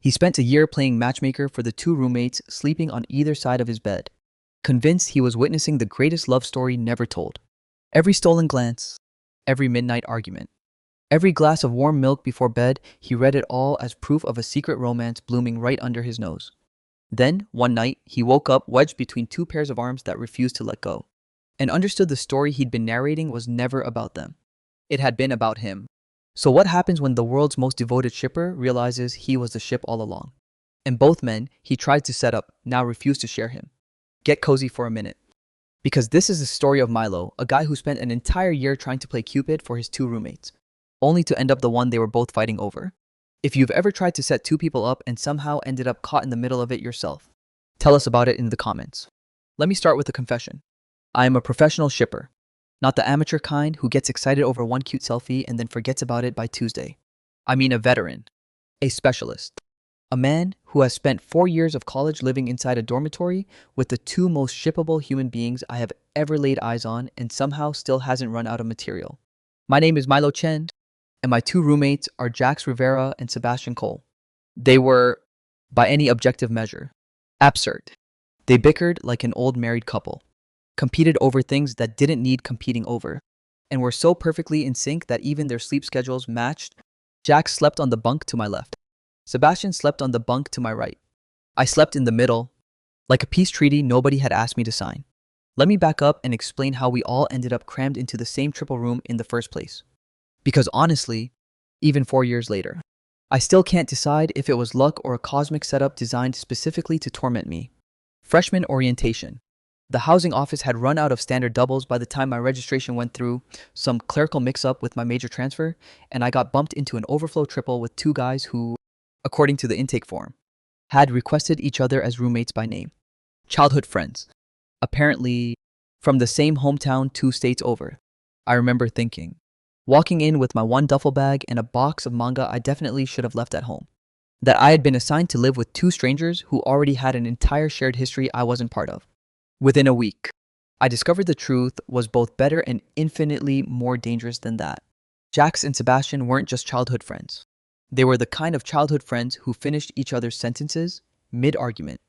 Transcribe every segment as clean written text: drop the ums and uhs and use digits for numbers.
He spent a year playing matchmaker for the two roommates sleeping on either side of his bed, convinced he was witnessing the greatest love story never told. Every stolen glance, every midnight argument, every glass of warm milk before bed, he read it all as proof of a secret romance blooming right under his nose. Then, one night, he woke up wedged between two pairs of arms that refused to let go, and understood the story he'd been narrating was never about them. It had been about him. So what happens when the world's most devoted shipper realizes he was the ship all along? And both men he tried to set up now refuse to share him. Get cozy for a minute. Because this is the story of Milo, a guy who spent an entire year trying to play Cupid for his two roommates, only to end up the one they were both fighting over. If you've ever tried to set two people up and somehow ended up caught in the middle of it yourself, tell us about it in the comments. Let me start with a confession. I am a professional shipper. Not the amateur kind who gets excited over one cute selfie and then forgets about it by Tuesday. I mean a veteran, a specialist, a man who has spent 4 years of college living inside a dormitory with the two most shippable human beings I have ever laid eyes on and somehow still hasn't run out of material. My name is Milo Chen, and my two roommates are Jax Rivera and Sebastian Cole. They were, by any objective measure, absurd. They bickered like an old married couple, competed over things that didn't need competing over, and were so perfectly in sync that even their sleep schedules matched. Jax slept on the bunk to my left. Sebastian slept on the bunk to my right. I slept in the middle, like a peace treaty nobody had asked me to sign. Let me back up and explain how we all ended up crammed into the same triple room in the first place. Because honestly, even 4 years later, I still can't decide if it was luck or a cosmic setup designed specifically to torment me. Freshman orientation. The housing office had run out of standard doubles by the time my registration went through, some clerical mix-up with my major transfer, and I got bumped into an overflow triple with two guys who, according to the intake form, had requested each other as roommates by name. Childhood friends. Apparently, from the same hometown 2 states over. I remember thinking, walking in with my one duffel bag and a box of manga I definitely should have left at home, that I had been assigned to live with two strangers who already had an entire shared history I wasn't part of. Within a week, I discovered the truth was both better and infinitely more dangerous than that. Jax and Sebastian weren't just childhood friends. They were the kind of childhood friends who finished each other's sentences mid-argument,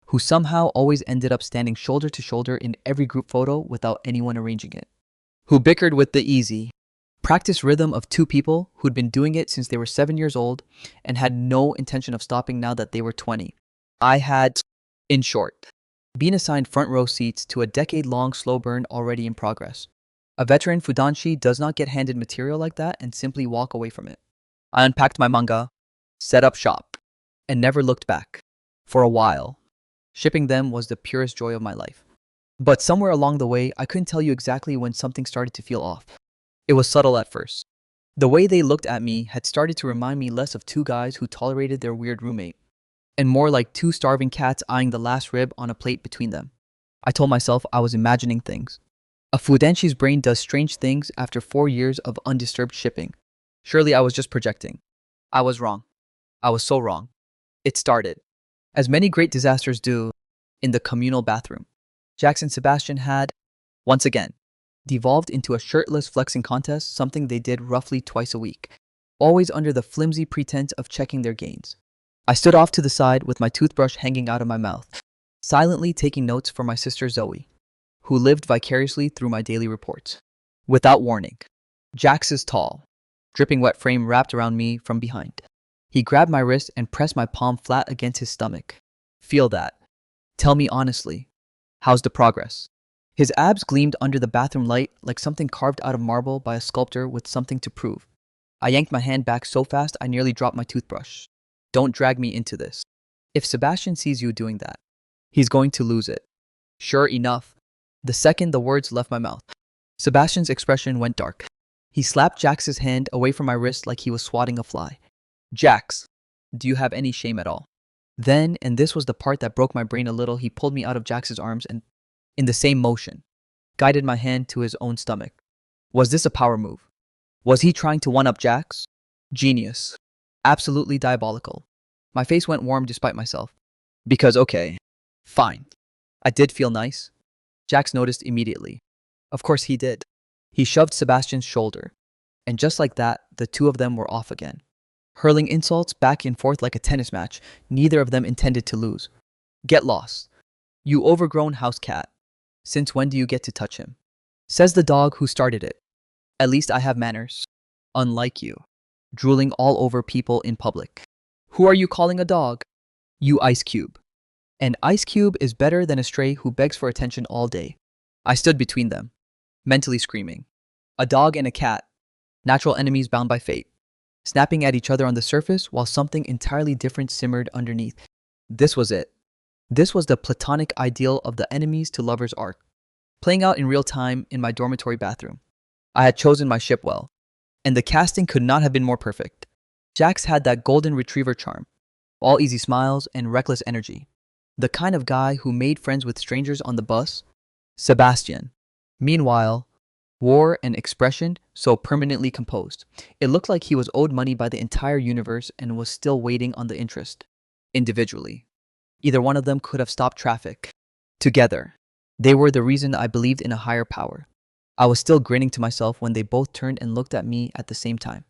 who somehow always ended up standing shoulder to shoulder in every group photo without anyone arranging it, who bickered with the easy, practice rhythm of two people who'd been doing it since they were 7 years old and had no intention of stopping now that they were 20. I had, in short, been assigned front row seats to a decade-long slow burn already in progress. A veteran Fudanshi does not get handed material like that and simply walk away from it. I unpacked my manga, set up shop, and never looked back. For a while, shipping them was the purest joy of my life. But somewhere along the way, I couldn't tell you exactly when something started to feel off. It was subtle at first. The way they looked at me had started to remind me less of two guys who tolerated their weird roommate, and more like two starving cats eyeing the last rib on a plate between them. I told myself I was imagining things. A Fudanshi's brain does strange things after 4 years of undisturbed shipping. Surely I was just projecting. I was wrong. I was so wrong. It started, as many great disasters do, in the communal bathroom. Jax and Sebastian had, once again, devolved into a shirtless flexing contest, something they did roughly twice a week, always under the flimsy pretense of checking their gains. I stood off to the side with my toothbrush hanging out of my mouth, silently taking notes for my sister Zoe, who lived vicariously through my daily reports. Without warning, Jax's tall, dripping wet frame wrapped around me from behind. He grabbed my wrist and pressed my palm flat against his stomach. Feel that. Tell me honestly, how's the progress? His abs gleamed under the bathroom light like something carved out of marble by a sculptor with something to prove. I yanked my hand back so fast I nearly dropped my toothbrush. Don't drag me into this. If Sebastian sees you doing that, he's going to lose it. Sure enough, the second the words left my mouth, Sebastian's expression went dark. He slapped Jax's hand away from my wrist like he was swatting a fly. Jax, do you have any shame at all? Then, and this was the part that broke my brain a little, he pulled me out of Jax's arms and, in the same motion, guided my hand to his own stomach. Was this a power move? Was he trying to one-up Jax? Genius. Absolutely diabolical. My face went warm despite myself. Because, okay, fine. I did feel nice. Jax noticed immediately. Of course he did. He shoved Sebastian's shoulder. And just like that, the two of them were off again. hurling insults back and forth like a tennis match. Neither of them intended to lose. Get lost. You overgrown house cat. Since when do you get to touch him? Says the dog who started it. At least I have manners. Unlike you. Drooling all over people in public. Who are you calling a dog? You ice cube. An ice cube is better than a stray who begs for attention all day. I stood between them, mentally screaming. A dog and a cat, natural enemies bound by fate, snapping at each other on the surface while something entirely different simmered underneath. This was it. This was the platonic ideal of the enemies to lovers arc, playing out in real time in my dormitory bathroom. I had chosen my ship well, and the casting could not have been more perfect. Jax had that golden retriever charm, all easy smiles and reckless energy. The kind of guy who made friends with strangers on the bus. Sebastian, meanwhile, wore an expression so permanently composed. It looked like he was owed money by the entire universe and was still waiting on the interest. Individually, either one of them could have stopped traffic. Together, they were the reason I believed in a higher power. I was still grinning to myself when they both turned and looked at me at the same time.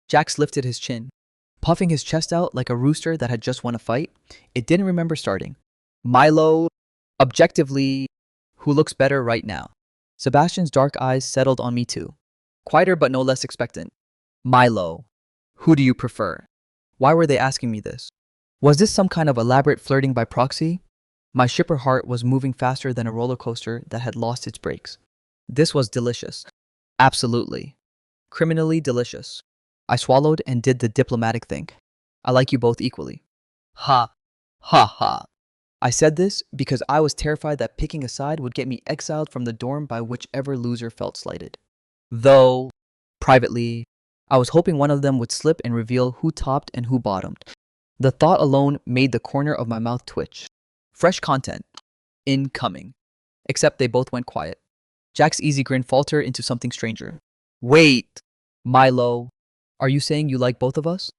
Jax lifted his chin, puffing his chest out like a rooster that had just won a fight. It didn't remember starting. Milo, objectively, who looks better right now? Sebastian's dark eyes settled on me too. Quieter but no less expectant. Milo, who do you prefer? Why were they asking me this? Was this some kind of elaborate flirting by proxy? My shipper heart was moving faster than a roller coaster that had lost its brakes. This was delicious. Absolutely. Criminally delicious. I swallowed and did the diplomatic thing. I like you both equally. Ha. Ha ha. I said this because I was terrified that picking a side would get me exiled from the dorm by whichever loser felt slighted. Though, privately, I was hoping one of them would slip and reveal who topped and who bottomed. The thought alone made the corner of my mouth twitch. Fresh content. Incoming. Except they both went quiet. Jack's easy grin faltered into something stranger. Wait, Milo, are you saying you like both of us?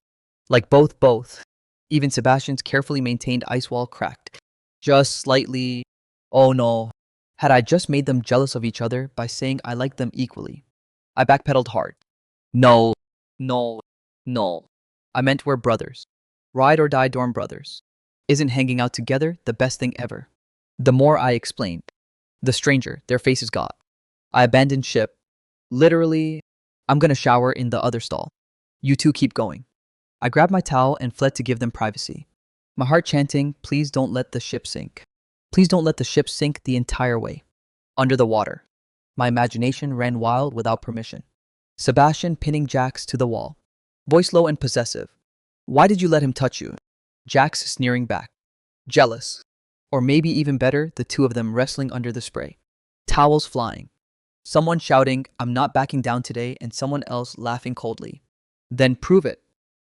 Like both. Even Sebastian's carefully maintained ice wall cracked. Just slightly. Oh no. Had I just made them jealous of each other by saying I liked them equally? I backpedaled hard. No. I meant we're brothers. Ride or die dorm brothers. Isn't hanging out together the best thing ever? The more I explained, the stranger their faces got. I abandoned ship. Literally, I'm gonna shower in the other stall. You two keep going. I grabbed my towel and fled to give them privacy. My heart chanting, please don't let the ship sink. Please don't let the ship sink the entire way. Under the water. My imagination ran wild without permission. Sebastian pinning Jax to the wall. Voice low and possessive. Why did you let him touch you? Jax sneering back. Jealous. Or maybe even better, the two of them wrestling under the spray. Towels flying. Someone shouting, I'm not backing down today, and someone else laughing coldly. Then prove it.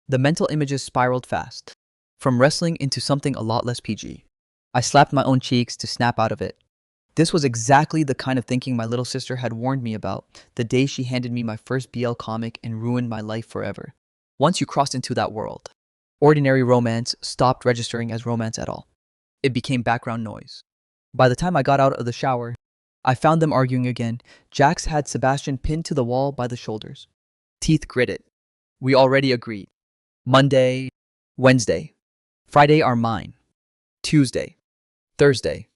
The mental images spiraled fast. From wrestling into something a lot less PG. I slapped my own cheeks to snap out of it. This was exactly the kind of thinking my little sister had warned me about the day she handed me my first BL comic and ruined my life forever. Once you crossed into that world, ordinary romance stopped registering as romance at all. It became background noise. By the time I got out of the shower, I found them arguing again. Jax had Sebastian pinned to the wall by the shoulders. Teeth gritted. We already agreed. Monday, Wednesday, Friday are mine. Tuesday, Thursday,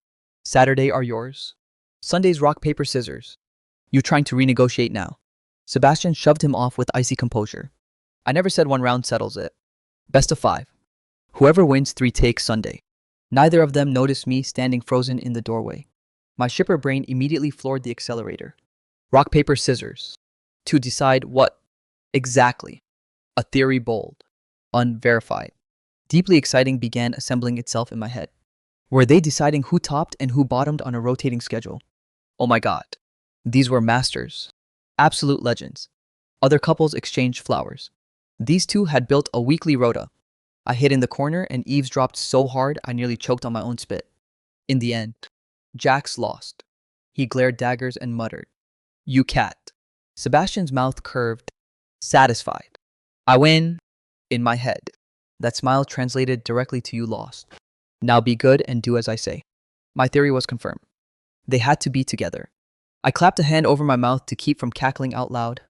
Saturday are yours. Sunday's rock, paper, scissors. You trying to renegotiate now? Sebastian shoved him off with icy composure. I never said one round settles it. Best of 5. Whoever wins 3 takes Sunday. Neither of them noticed me standing frozen in the doorway. My shipper brain immediately floored the accelerator. Rock, paper, scissors. To decide what? Exactly. A theory bold. Unverified. Deeply exciting began assembling itself in my head. Were they deciding who topped and who bottomed on a rotating schedule? Oh my god. These were masters. Absolute legends. Other couples exchanged flowers. These two had built a weekly rota. I hid in the corner and eavesdropped so hard I nearly choked on my own spit. In the end, Jax lost. He glared daggers and muttered, You cat. Sebastian's mouth curved, satisfied. I win. In my head. That smile translated directly to you lost. Now be good and do as I say. My theory was confirmed. They had to be together. I clapped a hand over my mouth to keep from cackling out loud.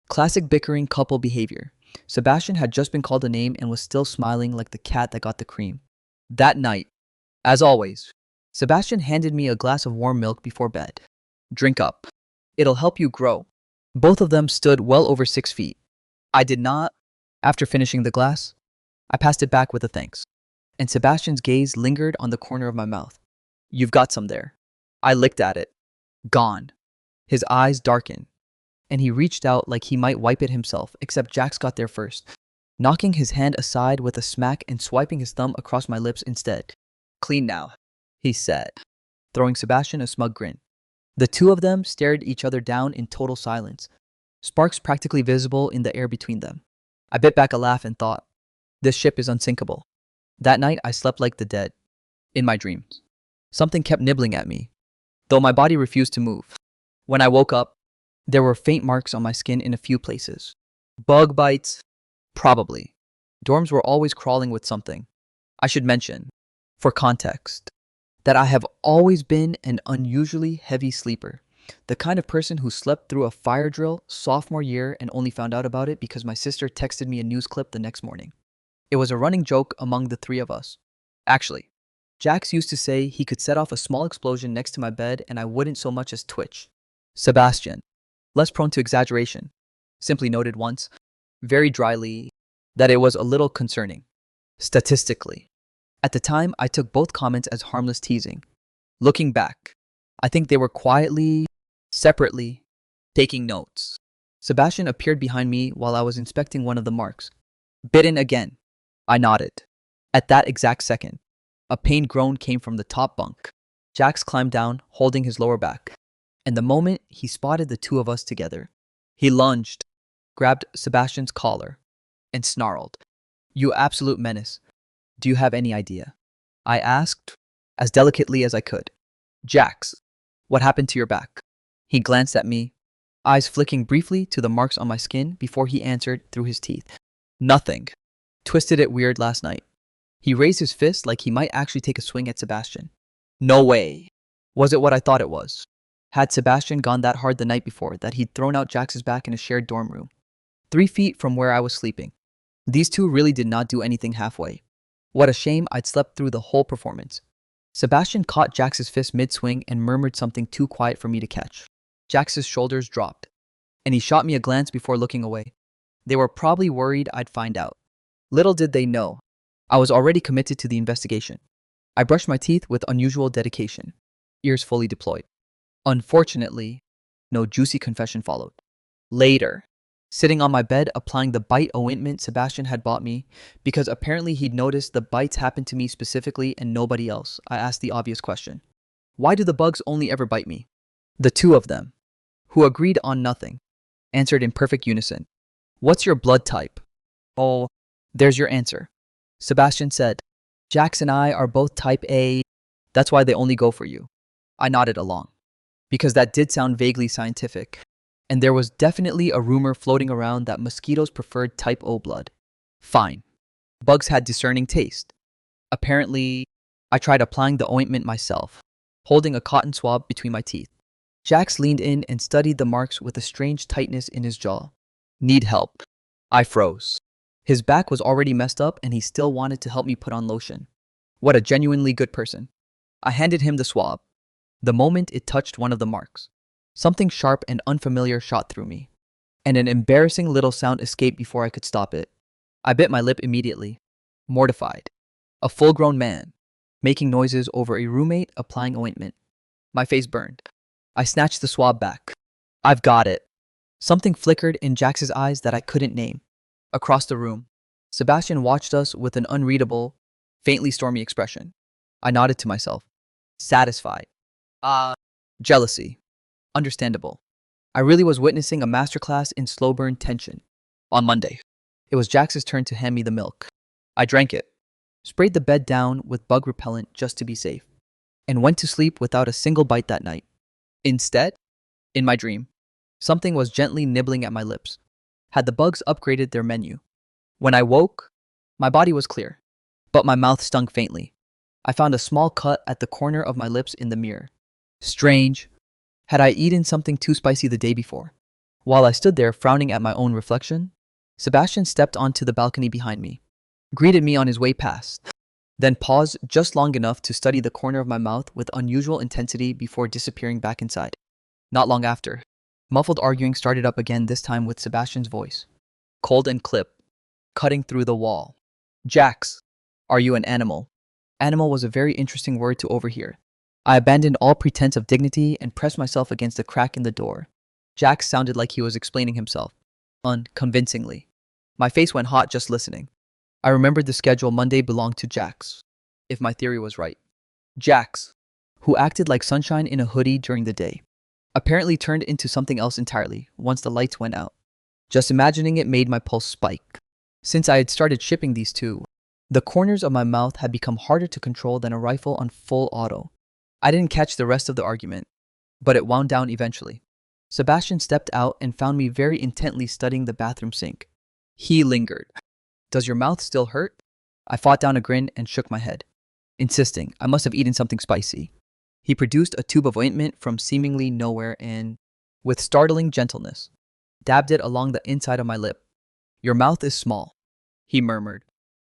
Classic bickering couple behavior. Sebastian had just been called a name and was still smiling like the cat that got the cream. That night, as always, Sebastian handed me a glass of warm milk before bed. Drink up. It'll help you grow. Both of them stood well over 6 feet. I did not. After finishing the glass, I passed it back with a thanks, and Sebastian's gaze lingered on the corner of my mouth. You've got some there. I licked at it. Gone. His eyes darkened, and he reached out like he might wipe it himself, except Jax got there first, knocking his hand aside with a smack and swiping his thumb across my lips instead. Clean now, he said, throwing Sebastian a smug grin. The two of them stared each other down in total silence, sparks practically visible in the air between them. I bit back a laugh and thought, this ship is unsinkable. That night I slept like the dead. In my dreams, something kept nibbling at me, though my body refused to move. When I woke up, there were faint marks on my skin in a few places. Bug bites? Probably. Dorms were always crawling with something. I should mention, for context, that I have always been an unusually heavy sleeper. The kind of person who slept through a fire drill sophomore year and only found out about it because my sister texted me a news clip the next morning. It was a running joke among the three of us. Actually, Jax used to say he could set off a small explosion next to my bed and I wouldn't so much as twitch. Sebastian, less prone to exaggeration, simply noted once, very dryly, that it was a little concerning. Statistically. At the time, I took both comments as harmless teasing. Looking back, I think they were quietly, separately, taking notes. Sebastian appeared behind me while I was inspecting one of the marks. Bitten again. I nodded. At that exact second, a pained groan came from the top bunk. Jax climbed down, holding his lower back. And the moment he spotted the two of us together, he lunged, grabbed Sebastian's collar, and snarled. You absolute menace. Do you have any idea? I asked, as delicately as I could. Jax, what happened to your back? He glanced at me, eyes flicking briefly to the marks on my skin before he answered through his teeth. Nothing. Twisted it weird last night. He raised his fist like he might actually take a swing at Sebastian. No way. Was it what I thought it was? Had Sebastian gone that hard the night before that he'd thrown out Jax's back in a shared dorm room, 3 feet from where I was sleeping? These two really did not do anything halfway. What a shame I'd slept through the whole performance. Sebastian caught Jax's fist mid-swing and murmured something too quiet for me to catch. Jax's shoulders dropped, and he shot me a glance before looking away. They were probably worried I'd find out. Little did they know, I was already committed to the investigation. I brushed my teeth with unusual dedication, ears fully deployed. Unfortunately, no juicy confession followed. Later, sitting on my bed applying the bite ointment Sebastian had bought me, because apparently he'd noticed the bites happened to me specifically and nobody else, I asked the obvious question. Why do the bugs only ever bite me? The two of them, who agreed on nothing, answered in perfect unison. What's your blood type? Oh, there's your answer. Sebastian said, Jax and I are both type A. That's why they only go for you. I nodded along, because that did sound vaguely scientific. And there was definitely a rumor floating around that mosquitoes preferred type O blood. Fine. Bugs had discerning taste. Apparently, I tried applying the ointment myself, holding a cotton swab between my teeth. Jax leaned in and studied the marks with a strange tightness in his jaw. Need help. I froze. His back was already messed up and he still wanted to help me put on lotion. What a genuinely good person. I handed him the swab. The moment it touched one of the marks, something sharp and unfamiliar shot through me, and an embarrassing little sound escaped before I could stop it. I bit my lip immediately, mortified. A full-grown man, making noises over a roommate applying ointment. My face burned. I snatched the swab back. I've got it. Something flickered in Jax's eyes that I couldn't name. Across the room, Sebastian watched us with an unreadable, faintly stormy expression. I nodded to myself, satisfied. Jealousy. Understandable. I really was witnessing a masterclass in slow burn tension. On Monday, it was Jax's turn to hand me the milk. I drank it, sprayed the bed down with bug repellent just to be safe, and went to sleep without a single bite that night. Instead, in my dream, something was gently nibbling at my lips. Had the bugs upgraded their menu? When I woke, my body was clear, but my mouth stung faintly. I found a small cut at the corner of my lips in the mirror. Strange. Had I eaten something too spicy the day before? While I stood there frowning at my own reflection, Sebastian stepped onto the balcony behind me, greeted me on his way past, then paused just long enough to study the corner of my mouth with unusual intensity before disappearing back inside. Not long after, muffled arguing started up again, this time with Sebastian's voice, cold and clip, cutting through the wall. Jax, are you an animal? Animal was a very interesting word to overhear. I abandoned all pretense of dignity and pressed myself against the crack in the door. Jax sounded like he was explaining himself, unconvincingly. My face went hot just listening. I remembered the schedule. Monday belonged to Jax, if my theory was right. Jax, who acted like sunshine in a hoodie during the day, apparently turned into something else entirely once the lights went out. Just imagining it made my pulse spike. Since I had started shipping these two, the corners of my mouth had become harder to control than a rifle on full auto. I didn't catch the rest of the argument, but it wound down eventually. Sebastian stepped out and found me very intently studying the bathroom sink. He lingered. Does your mouth still hurt? I fought down a grin and shook my head, insisting I must have eaten something spicy. He produced a tube of ointment from seemingly nowhere and, with startling gentleness, dabbed it along the inside of my lip. Your mouth is small, he murmured,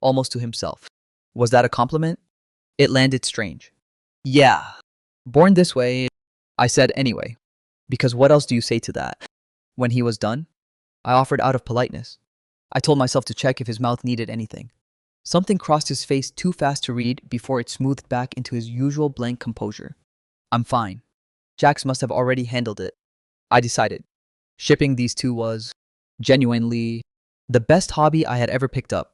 almost to himself. Was that a compliment? It landed strange. Yeah. Born this way, I said anyway, because what else do you say to that? When he was done, I offered out of politeness. I told myself to check if his mouth needed anything. Something crossed his face too fast to read before it smoothed back into his usual blank composure. I'm fine. Jax must have already handled it. I decided. Shipping these two was, genuinely, the best hobby I had ever picked up.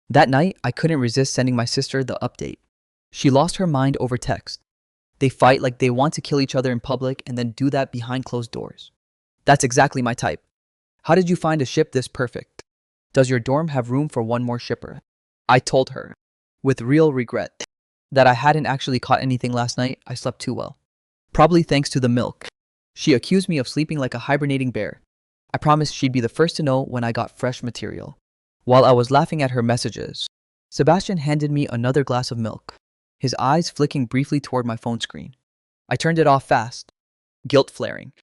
That night, I couldn't resist sending my sister the update. She lost her mind over text. They fight like they want to kill each other in public and then do that behind closed doors. That's exactly my type. How did you find a ship this perfect? Does your dorm have room for one more shipper? I told her, with real regret, that I hadn't actually caught anything last night. I slept too well. Probably thanks to the milk. She accused me of sleeping like a hibernating bear. I promised she'd be the first to know when I got fresh material. While I was laughing at her messages, Sebastian handed me another glass of milk, his eyes flicking briefly toward my phone screen. I turned it off fast, guilt flaring,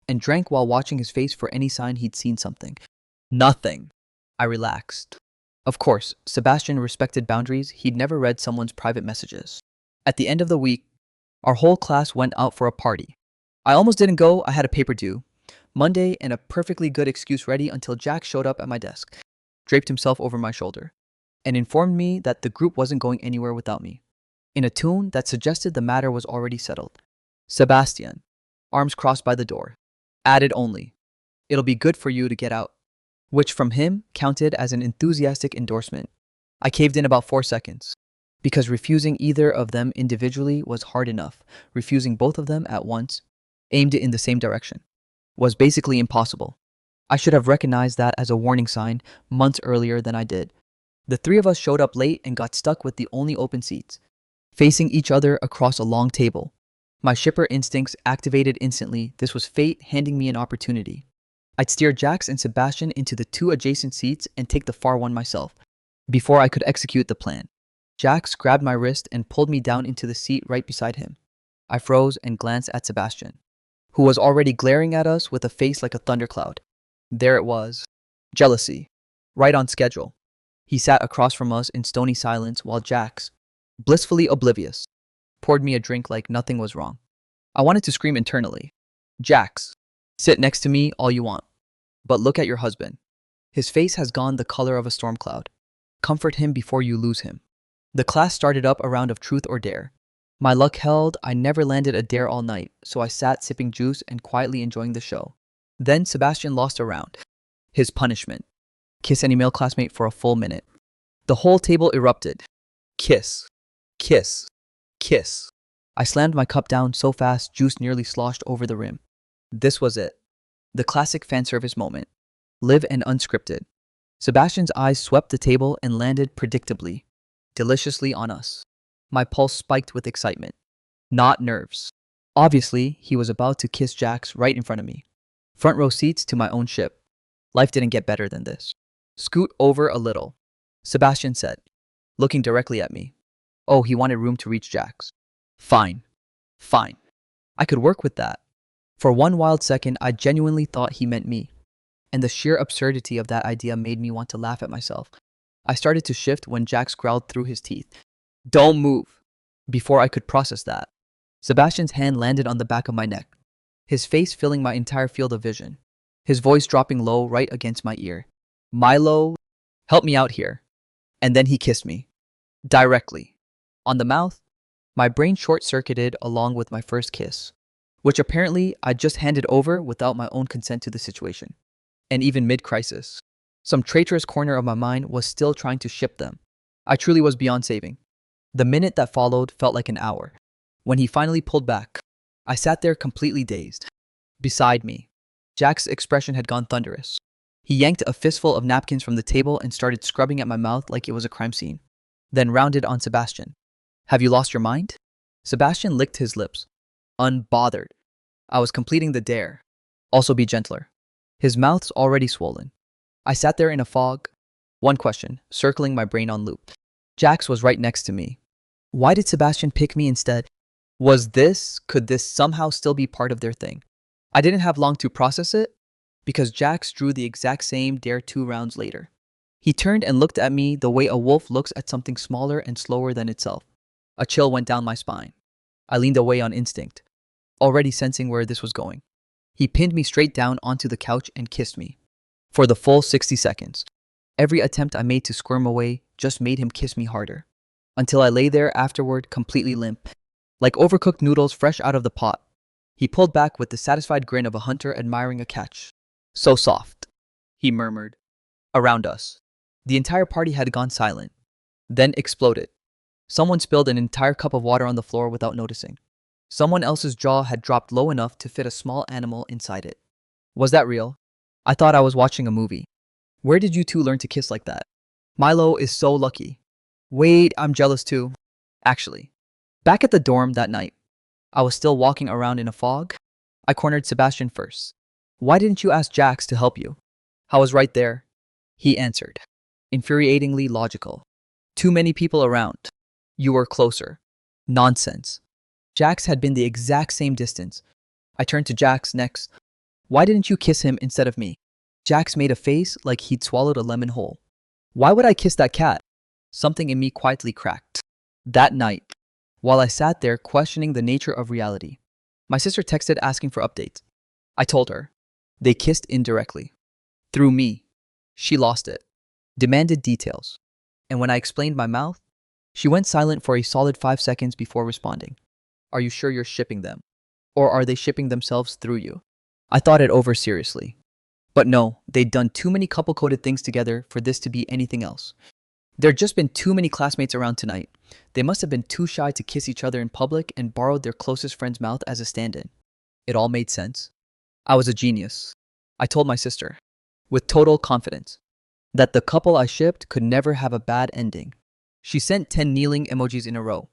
and drank while watching his face for any sign he'd seen something. Nothing. I relaxed. Of course, Sebastian respected boundaries. He'd never read someone's private messages. At the end of the week, our whole class went out for a party. I almost didn't go. I had a paper due Monday and a perfectly good excuse ready until Jack showed up at my desk, draped himself over my shoulder, and informed me that the group wasn't going anywhere without me, in a tone that suggested the matter was already settled. Sebastian, arms crossed by the door, added only, "It'll be good for you to get out," which from him counted as an enthusiastic endorsement. I caved in about 4 seconds, because refusing either of them individually was hard enough. Refusing both of them at once, aimed in the same direction, was basically impossible. I should have recognized that as a warning sign months earlier than I did. The three of us showed up late and got stuck with the only open seats, facing each other across a long table. My shipper instincts activated instantly. This was fate handing me an opportunity. I'd steer Jax and Sebastian into the two adjacent seats and take the far one myself, before I could execute the plan. Jax grabbed my wrist and pulled me down into the seat right beside him. I froze and glanced at Sebastian, who was already glaring at us with a face like a thundercloud. There it was. Jealousy. Right on schedule. He sat across from us in stony silence while Jax, blissfully oblivious, poured me a drink like nothing was wrong. I wanted to scream internally. Jax, sit next to me all you want, but look at your husband. His face has gone the color of a storm cloud. Comfort him before you lose him. The class started up a round of truth or dare. My luck held. I never landed a dare all night, so I sat sipping juice and quietly enjoying the show. Then Sebastian lost a round. His punishment: kiss any male classmate for a full minute. The whole table erupted. Kiss. Kiss. Kiss. I slammed my cup down so fast juice nearly sloshed over the rim. This was it. The classic fan service moment. Live and unscripted. Sebastian's eyes swept the table and landed predictably, deliciously on us. My pulse spiked with excitement, not nerves. Obviously, he was about to kiss Jax right in front of me. Front row seats to my own ship. Life didn't get better than this. Scoot over a little, Sebastian said, looking directly at me. Oh, he wanted room to reach Jax. Fine. Fine. I could work with that. For one wild second, I genuinely thought he meant me. and the sheer absurdity of that idea made me want to laugh at myself. I started to shift when Jax growled through his teeth, "Don't move!" Before I could process that, Sebastian's hand landed on the back of my neck, his face filling my entire field of vision, his voice dropping low right against my ear. "Milo, help me out here." And then he kissed me. Directly. On the mouth, my brain short-circuited along with my first kiss, which apparently I just handed over without my own consent to the situation. And even mid-crisis, some traitorous corner of my mind was still trying to ship them. I truly was beyond saving. The minute that followed felt like an hour. When he finally pulled back, I sat there completely dazed. Beside me, Jack's expression had gone thunderous. He yanked a fistful of napkins from the table and started scrubbing at my mouth like it was a crime scene. Then rounded on Sebastian. "Have you lost your mind?" Sebastian licked his lips, unbothered. I was completing the dare. "Also be gentler." His mouth's already swollen. I sat there in a fog. One question, circling my brain on loop. Jax was right next to me. Why did Sebastian pick me instead? Could this somehow still be part of their thing? I didn't have long to process it, because Jax drew the exact same dare 2 rounds later. He turned and looked at me the way a wolf looks at something smaller and slower than itself. A chill went down my spine. I leaned away on instinct, already sensing where this was going. He pinned me straight down onto the couch and kissed me. For the full 60 seconds. Every attempt I made to squirm away just made him kiss me harder. Until I lay there afterward completely limp, like overcooked noodles fresh out of the pot. He pulled back with the satisfied grin of a hunter admiring a catch. "So soft," he murmured. Around us, the entire party had gone silent, then exploded. Someone spilled an entire cup of water on the floor without noticing. Someone else's jaw had dropped low enough to fit a small animal inside it. Was that real? I thought I was watching a movie. Where did you two learn to kiss like that? Milo is so lucky. Wait, I'm jealous too. Actually, back at the dorm that night, I was still walking around in a fog. I cornered Sebastian first. "Why didn't you ask Jax to help you?" "I was right there," he answered, infuriatingly logical. "Too many people around. You were closer." Nonsense. Jax had been the exact same distance. I turned to Jax next. "Why didn't you kiss him instead of me?" Jax made a face like he'd swallowed a lemon whole. "Why would I kiss that cat?" Something in me quietly cracked. That night, while I sat there questioning the nature of reality, my sister texted asking for updates. I told her. They kissed indirectly. Through me. She lost it. Demanded details. And when I explained my mouth, she went silent for a solid 5 seconds before responding. "Are you sure you're shipping them? Or are they shipping themselves through you?" I thought it over seriously. But no, they'd done too many couple-coded things together for this to be anything else. There'd just been too many classmates around tonight. They must have been too shy to kiss each other in public and borrowed their closest friend's mouth as a stand-in. It all made sense. I was a genius. I told my sister, with total confidence, that the couple I shipped could never have a bad ending. She sent 10 kneeling emojis in a row.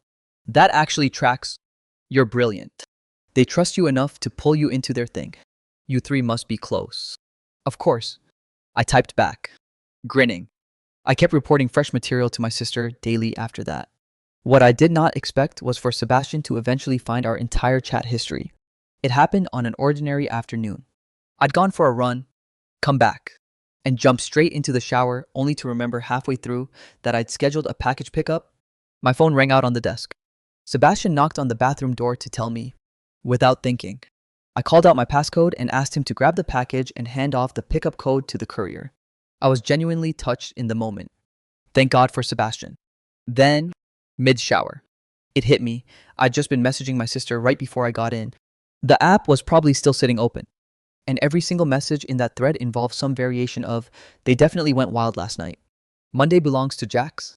"That actually tracks. You're brilliant. They trust you enough to pull you into their thing. You three must be close." Of course. I typed back, grinning. I kept reporting fresh material to my sister daily after that. What I did not expect was for Sebastian to eventually find our entire chat history. It happened on an ordinary afternoon. I'd gone for a run, come back, and jumped straight into the shower only to remember halfway through that I'd scheduled a package pickup. My phone rang out on the desk. Sebastian knocked on the bathroom door to tell me. Without thinking, I called out my passcode and asked him to grab the package and hand off the pickup code to the courier. I was genuinely touched in the moment. Thank God for Sebastian. Then, mid-shower, it hit me. I'd just been messaging my sister right before I got in. The app was probably still sitting open, and every single message in that thread involved some variation of, "They definitely went wild last night." Monday belongs to Jax.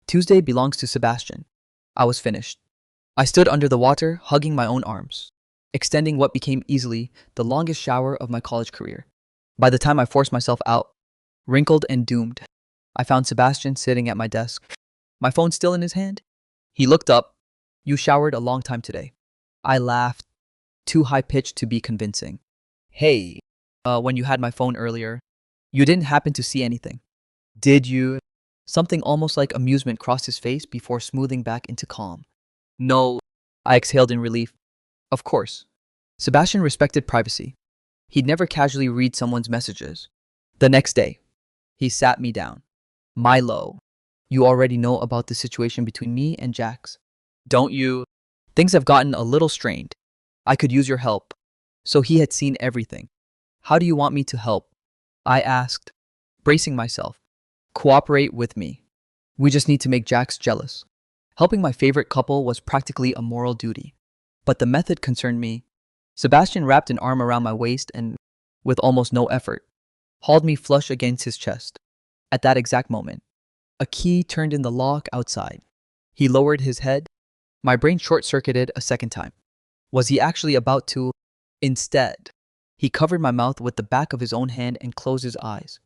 Tuesday belongs to Sebastian. I was finished. I stood under the water, hugging my own arms, extending what became easily the longest shower of my college career. By the time I forced myself out, wrinkled and doomed, I found Sebastian sitting at my desk, my phone still in his hand. He looked up. "You showered a long time today." I laughed, too high-pitched to be convincing. "Hey, when you had my phone earlier, you didn't happen to see anything, did you?" Something almost like amusement crossed his face before smoothing back into calm. "No," I exhaled in relief. Of course. Sebastian respected privacy. He'd never casually read someone's messages. The next day, he sat me down. Milo, you already know about the situation between me and Jax. Don't you? Things have gotten a little strained. I could use your help. So he had seen everything. How do you want me to help? I asked, bracing myself. Cooperate with me. We just need to make Jax jealous. Helping my favorite couple was practically a moral duty. But the method concerned me. Sebastian wrapped an arm around my waist and, with almost no effort, hauled me flush against his chest. At that exact moment, a key turned in the lock outside. He lowered his head. My brain short-circuited a second time. Was he actually about to? Instead, he covered my mouth with the back of his own hand and closed his eyes,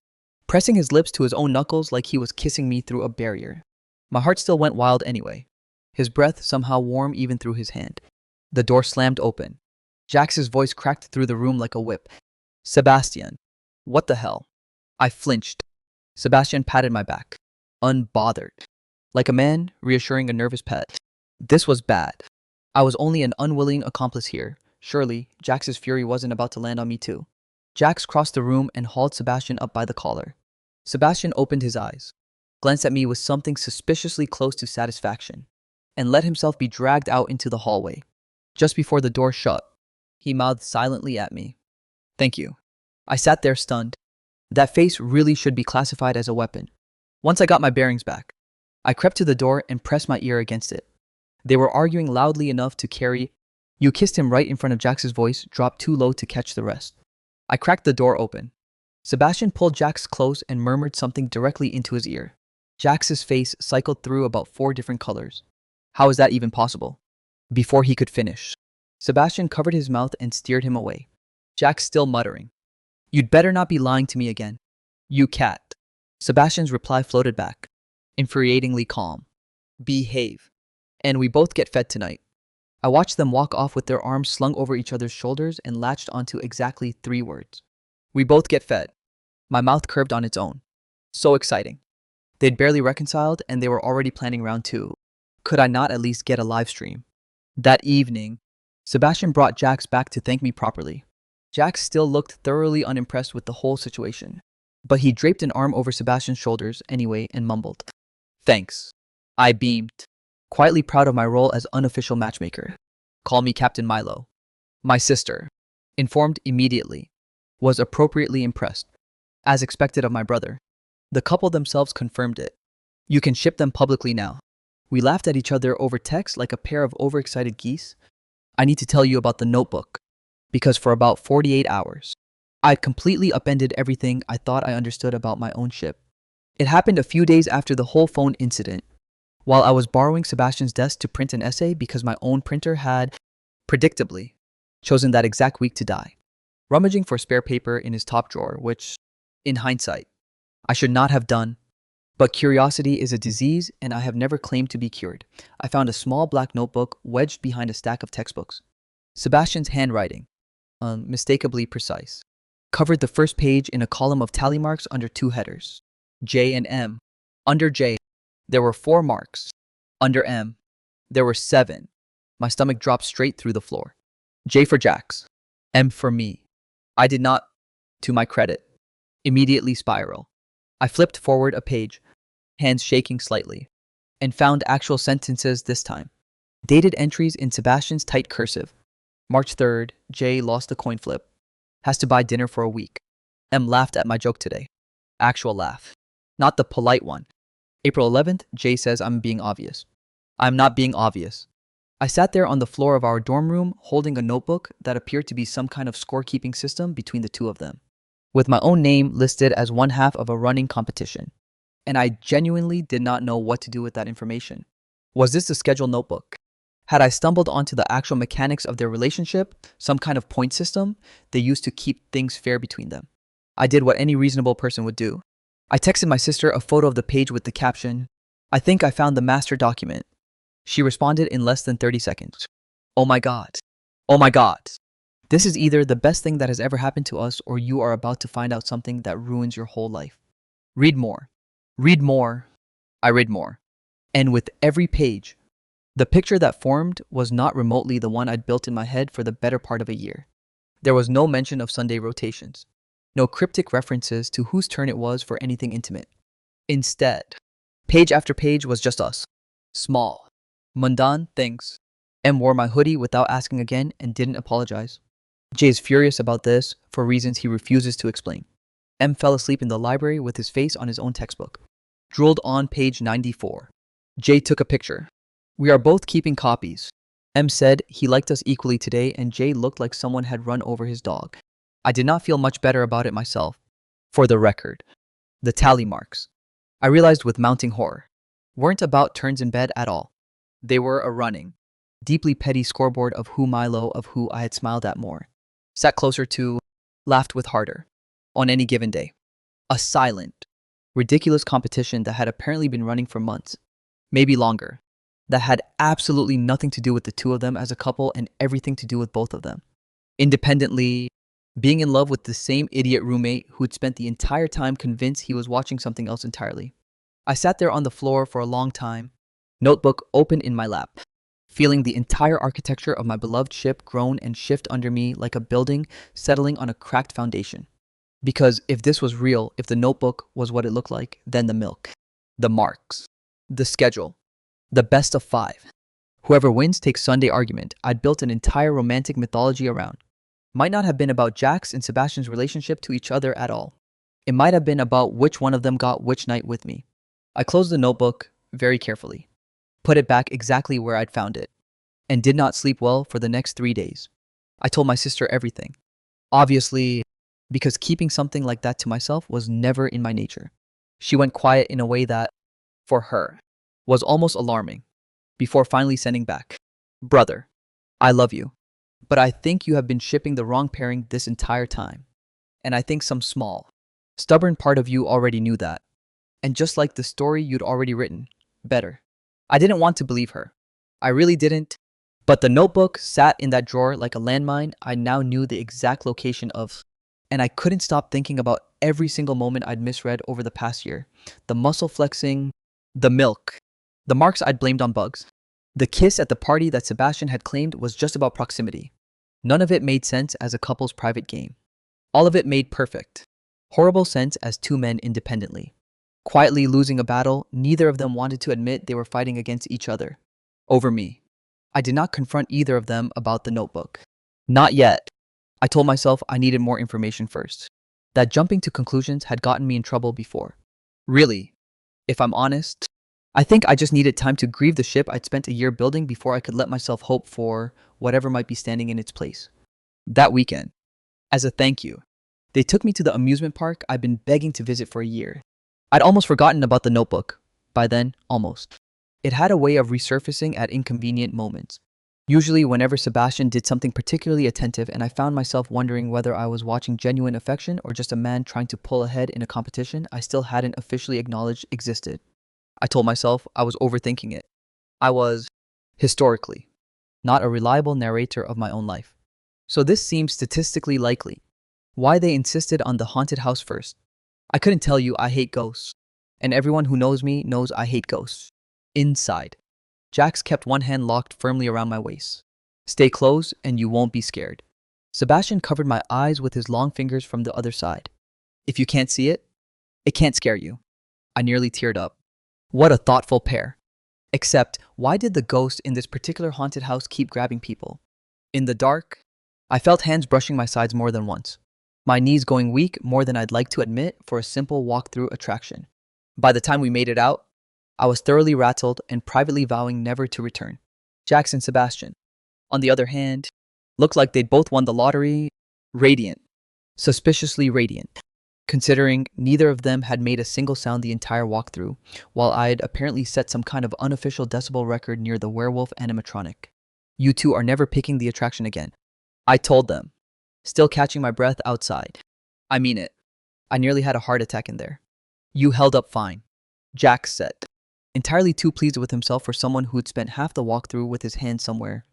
pressing his lips to his own knuckles like he was kissing me through a barrier. My heart still went wild anyway. His breath somehow warm even through his hand. The door slammed open. Jax's voice cracked through the room like a whip. Sebastian. What the hell? I flinched. Sebastian patted my back, unbothered, like a man reassuring a nervous pet. This was bad. I was only an unwilling accomplice here. Surely, Jax's fury wasn't about to land on me too. Jax crossed the room and hauled Sebastian up by the collar. Sebastian opened his eyes, glanced at me with something suspiciously close to satisfaction, and let himself be dragged out into the hallway. Just before the door shut, he mouthed silently at me. Thank you. I sat there stunned. That face really should be classified as a weapon. Once I got my bearings back, I crept to the door and pressed my ear against it. They were arguing loudly enough to carry. You kissed him right in front of Jax's voice, dropped too low to catch the rest. I cracked the door open. Sebastian pulled Jax close and murmured something directly into his ear. Jax's face cycled through about 4 different colors. How is that even possible? Before he could finish, Sebastian covered his mouth and steered him away. Jax still muttering. You'd better not be lying to me again. You cat. Sebastian's reply floated back, infuriatingly calm. Behave. And we both get fed tonight. I watched them walk off with their arms slung over each other's shoulders and latched onto exactly 3 words. We both get fed. My mouth curved on its own. So exciting. They'd barely reconciled and they were already planning round 2. Could I not at least get a live stream? That evening, Sebastian brought Jax back to thank me properly. Jax still looked thoroughly unimpressed with the whole situation, but he draped an arm over Sebastian's shoulders anyway and mumbled, Thanks. I beamed, quietly proud of my role as unofficial matchmaker. Call me Captain Milo. My sister, informed immediately, was appropriately impressed, as expected of my brother. The couple themselves confirmed it. You can ship them publicly now. We laughed at each other over text like a pair of overexcited geese. I need to tell you about the notebook, because for about 48 hours, I'd completely upended everything I thought I understood about my own ship. It happened a few days after the whole phone incident, while I was borrowing Sebastian's desk to print an essay because my own printer had, predictably, chosen that exact week to die. Rummaging for spare paper in his top drawer, which, in hindsight, I should not have done. But curiosity is a disease, and I have never claimed to be cured. I found a small black notebook wedged behind a stack of textbooks. Sebastian's handwriting, unmistakably precise, covered the first page in a column of tally marks under 2 headers, J and M. Under J, there were 4 marks. Under M, there were 7. My stomach dropped straight through the floor. J for Jax, M for me. I did not, to my credit, immediately spiral. I flipped forward a page, hands shaking slightly, and found actual sentences this time. Dated entries in Sebastian's tight cursive. March 3rd, J lost a coin flip. Has to buy dinner for a week. M laughed at my joke today. Actual laugh. Not the polite one. April 11th, J says I'm being obvious. I'm not being obvious. I sat there on the floor of our dorm room holding a notebook that appeared to be some kind of scorekeeping system between the 2 of them, with my own name listed as one half of a running competition. And I genuinely did not know what to do with that information. Was this a scheduled notebook? Had I stumbled onto the actual mechanics of their relationship, some kind of point system they used to keep things fair between them? I did what any reasonable person would do. I texted my sister a photo of the page with the caption, I think I found the master document. She responded in less than 30 seconds. Oh my God. Oh my God. This is either the best thing that has ever happened to us or you are about to find out something that ruins your whole life. Read more. Read more. I read more. And with every page, the picture that formed was not remotely the one I'd built in my head for the better part of a year. There was no mention of Sunday rotations. No cryptic references to whose turn it was for anything intimate. Instead, page after page was just us. Small, mundane things. M wore my hoodie without asking again and didn't apologize. J is furious about this for reasons he refuses to explain. M fell asleep in the library with his face on his own textbook. Drooled on page 94. J took a picture. We are both keeping copies. M said he liked us equally today and J looked like someone had run over his dog. I did not feel much better about it myself. For the record, the tally marks, I realized with mounting horror, weren't about turns in bed at all. They were a running, deeply petty scoreboard of who Milo of who I had smiled at more, sat closer to, laughed with harder, on any given day. A silent, ridiculous competition that had apparently been running for months, maybe longer, that had absolutely nothing to do with the two of them as a couple and everything to do with both of them. Independently, being in love with the same idiot roommate who'd spent the entire time convinced he was watching something else entirely. I sat there on the floor for a long time, notebook open in my lap, feeling the entire architecture of my beloved ship groan and shift under me like a building settling on a cracked foundation. Because if this was real, if the notebook was what it looked like, then the milk, the marks, the schedule, the best of 5. Whoever wins takes Sunday argument I'd built an entire romantic mythology around. Might not have been about Jax and Sebastian's relationship to each other at all. It might have been about which one of them got which night with me. I closed the notebook very carefully, put it back exactly where I'd found it, and did not sleep well for the next 3 days. I told my sister everything. Obviously, because keeping something like that to myself was never in my nature. She went quiet in a way that, for her, was almost alarming, before finally sending back, "Brother, I love you, but I think you have been shipping the wrong pairing this entire time. And I think some small, stubborn part of you already knew that. And just like the story you'd already written, better." I didn't want to believe her. I really didn't. But the notebook sat in that drawer like a landmine I now knew the exact location of. And I couldn't stop thinking about every single moment I'd misread over the past year. The muscle flexing, the milk, the marks I'd blamed on bugs. The kiss at the party that Sebastian had claimed was just about proximity. None of it made sense as a couple's private game. All of it made perfect, horrible sense as two men independently. Quietly losing a battle, neither of them wanted to admit they were fighting against each other. Over me. I did not confront either of them about the notebook. Not yet. I told myself I needed more information first. That jumping to conclusions had gotten me in trouble before. Really, if I'm honest, I think I just needed time to grieve the ship I'd spent a year building before I could let myself hope for whatever might be standing in its place. That weekend, as a thank you, they took me to the amusement park I'd been begging to visit for a year. I'd almost forgotten about the notebook. By then, almost. It had a way of resurfacing at inconvenient moments. Usually whenever Sebastian did something particularly attentive and I found myself wondering whether I was watching genuine affection or just a man trying to pull ahead in a competition I still hadn't officially acknowledged existed. I told myself I was overthinking it. I was, historically, not a reliable narrator of my own life. So this seemed statistically likely. Why they insisted on the haunted house first? I couldn't tell you I hate ghosts. And everyone who knows me knows I hate ghosts. Inside. Jax kept one hand locked firmly around my waist. "Stay close and you won't be scared." Sebastian covered my eyes with his long fingers from the other side. "If you can't see it, it can't scare you." I nearly teared up. What a thoughtful pair. Except, why did the ghost in this particular haunted house keep grabbing people? In the dark, I felt hands brushing my sides more than once. My knees going weak more than I'd like to admit for a simple walk-through attraction. By the time we made it out, I was thoroughly rattled and privately vowing never to return. Jax and Sebastian, on the other hand, looked like they'd both won the lottery. Radiant. Suspiciously radiant. Considering neither of them had made a single sound the entire walkthrough, while I'd apparently set some kind of unofficial decibel record near the werewolf animatronic. "You two are never picking the attraction again," I told them, still catching my breath outside. "I mean it. I nearly had a heart attack in there." "You held up fine," Jax said, entirely too pleased with himself for someone who'd spent half the walkthrough with his hand somewhere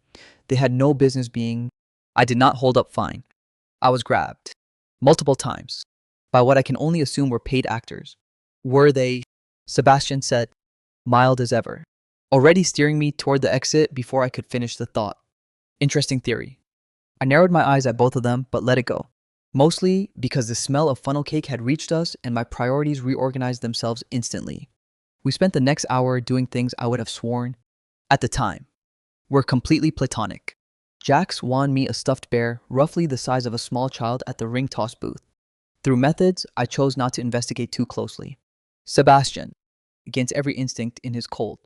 they had no business being. I did not hold up fine. I was grabbed, multiple times, by what I can only assume were paid actors. "Were they?" Sebastian said, mild as ever, already steering me toward the exit before I could finish the thought. Interesting theory. I narrowed my eyes at both of them, but let it go. Mostly because the smell of funnel cake had reached us and my priorities reorganized themselves instantly. We spent the next hour doing things I would have sworn, at the time, were completely platonic. Jax won me a stuffed bear roughly the size of a small child at the ring toss booth. Through methods I chose not to investigate too closely. Sebastian, against every instinct in his cold,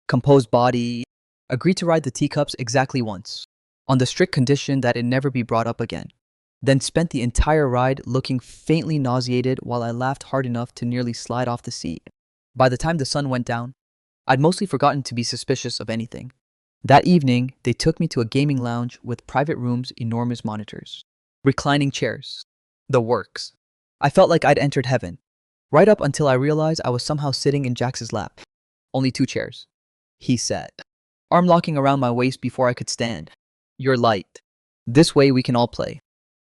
composed body, agreed to ride the teacups exactly once, on the strict condition that it never be brought up again. Then spent the entire ride looking faintly nauseated while I laughed hard enough to nearly slide off the seat. By the time the sun went down, I'd mostly forgotten to be suspicious of anything. That evening, they took me to a gaming lounge with private rooms, enormous monitors, reclining chairs, the works. I felt like I'd entered heaven, right up until I realized I was somehow sitting in Jax's lap. Only 2 chairs, he said, arm locking around my waist before I could stand. You're light. This way we can all play.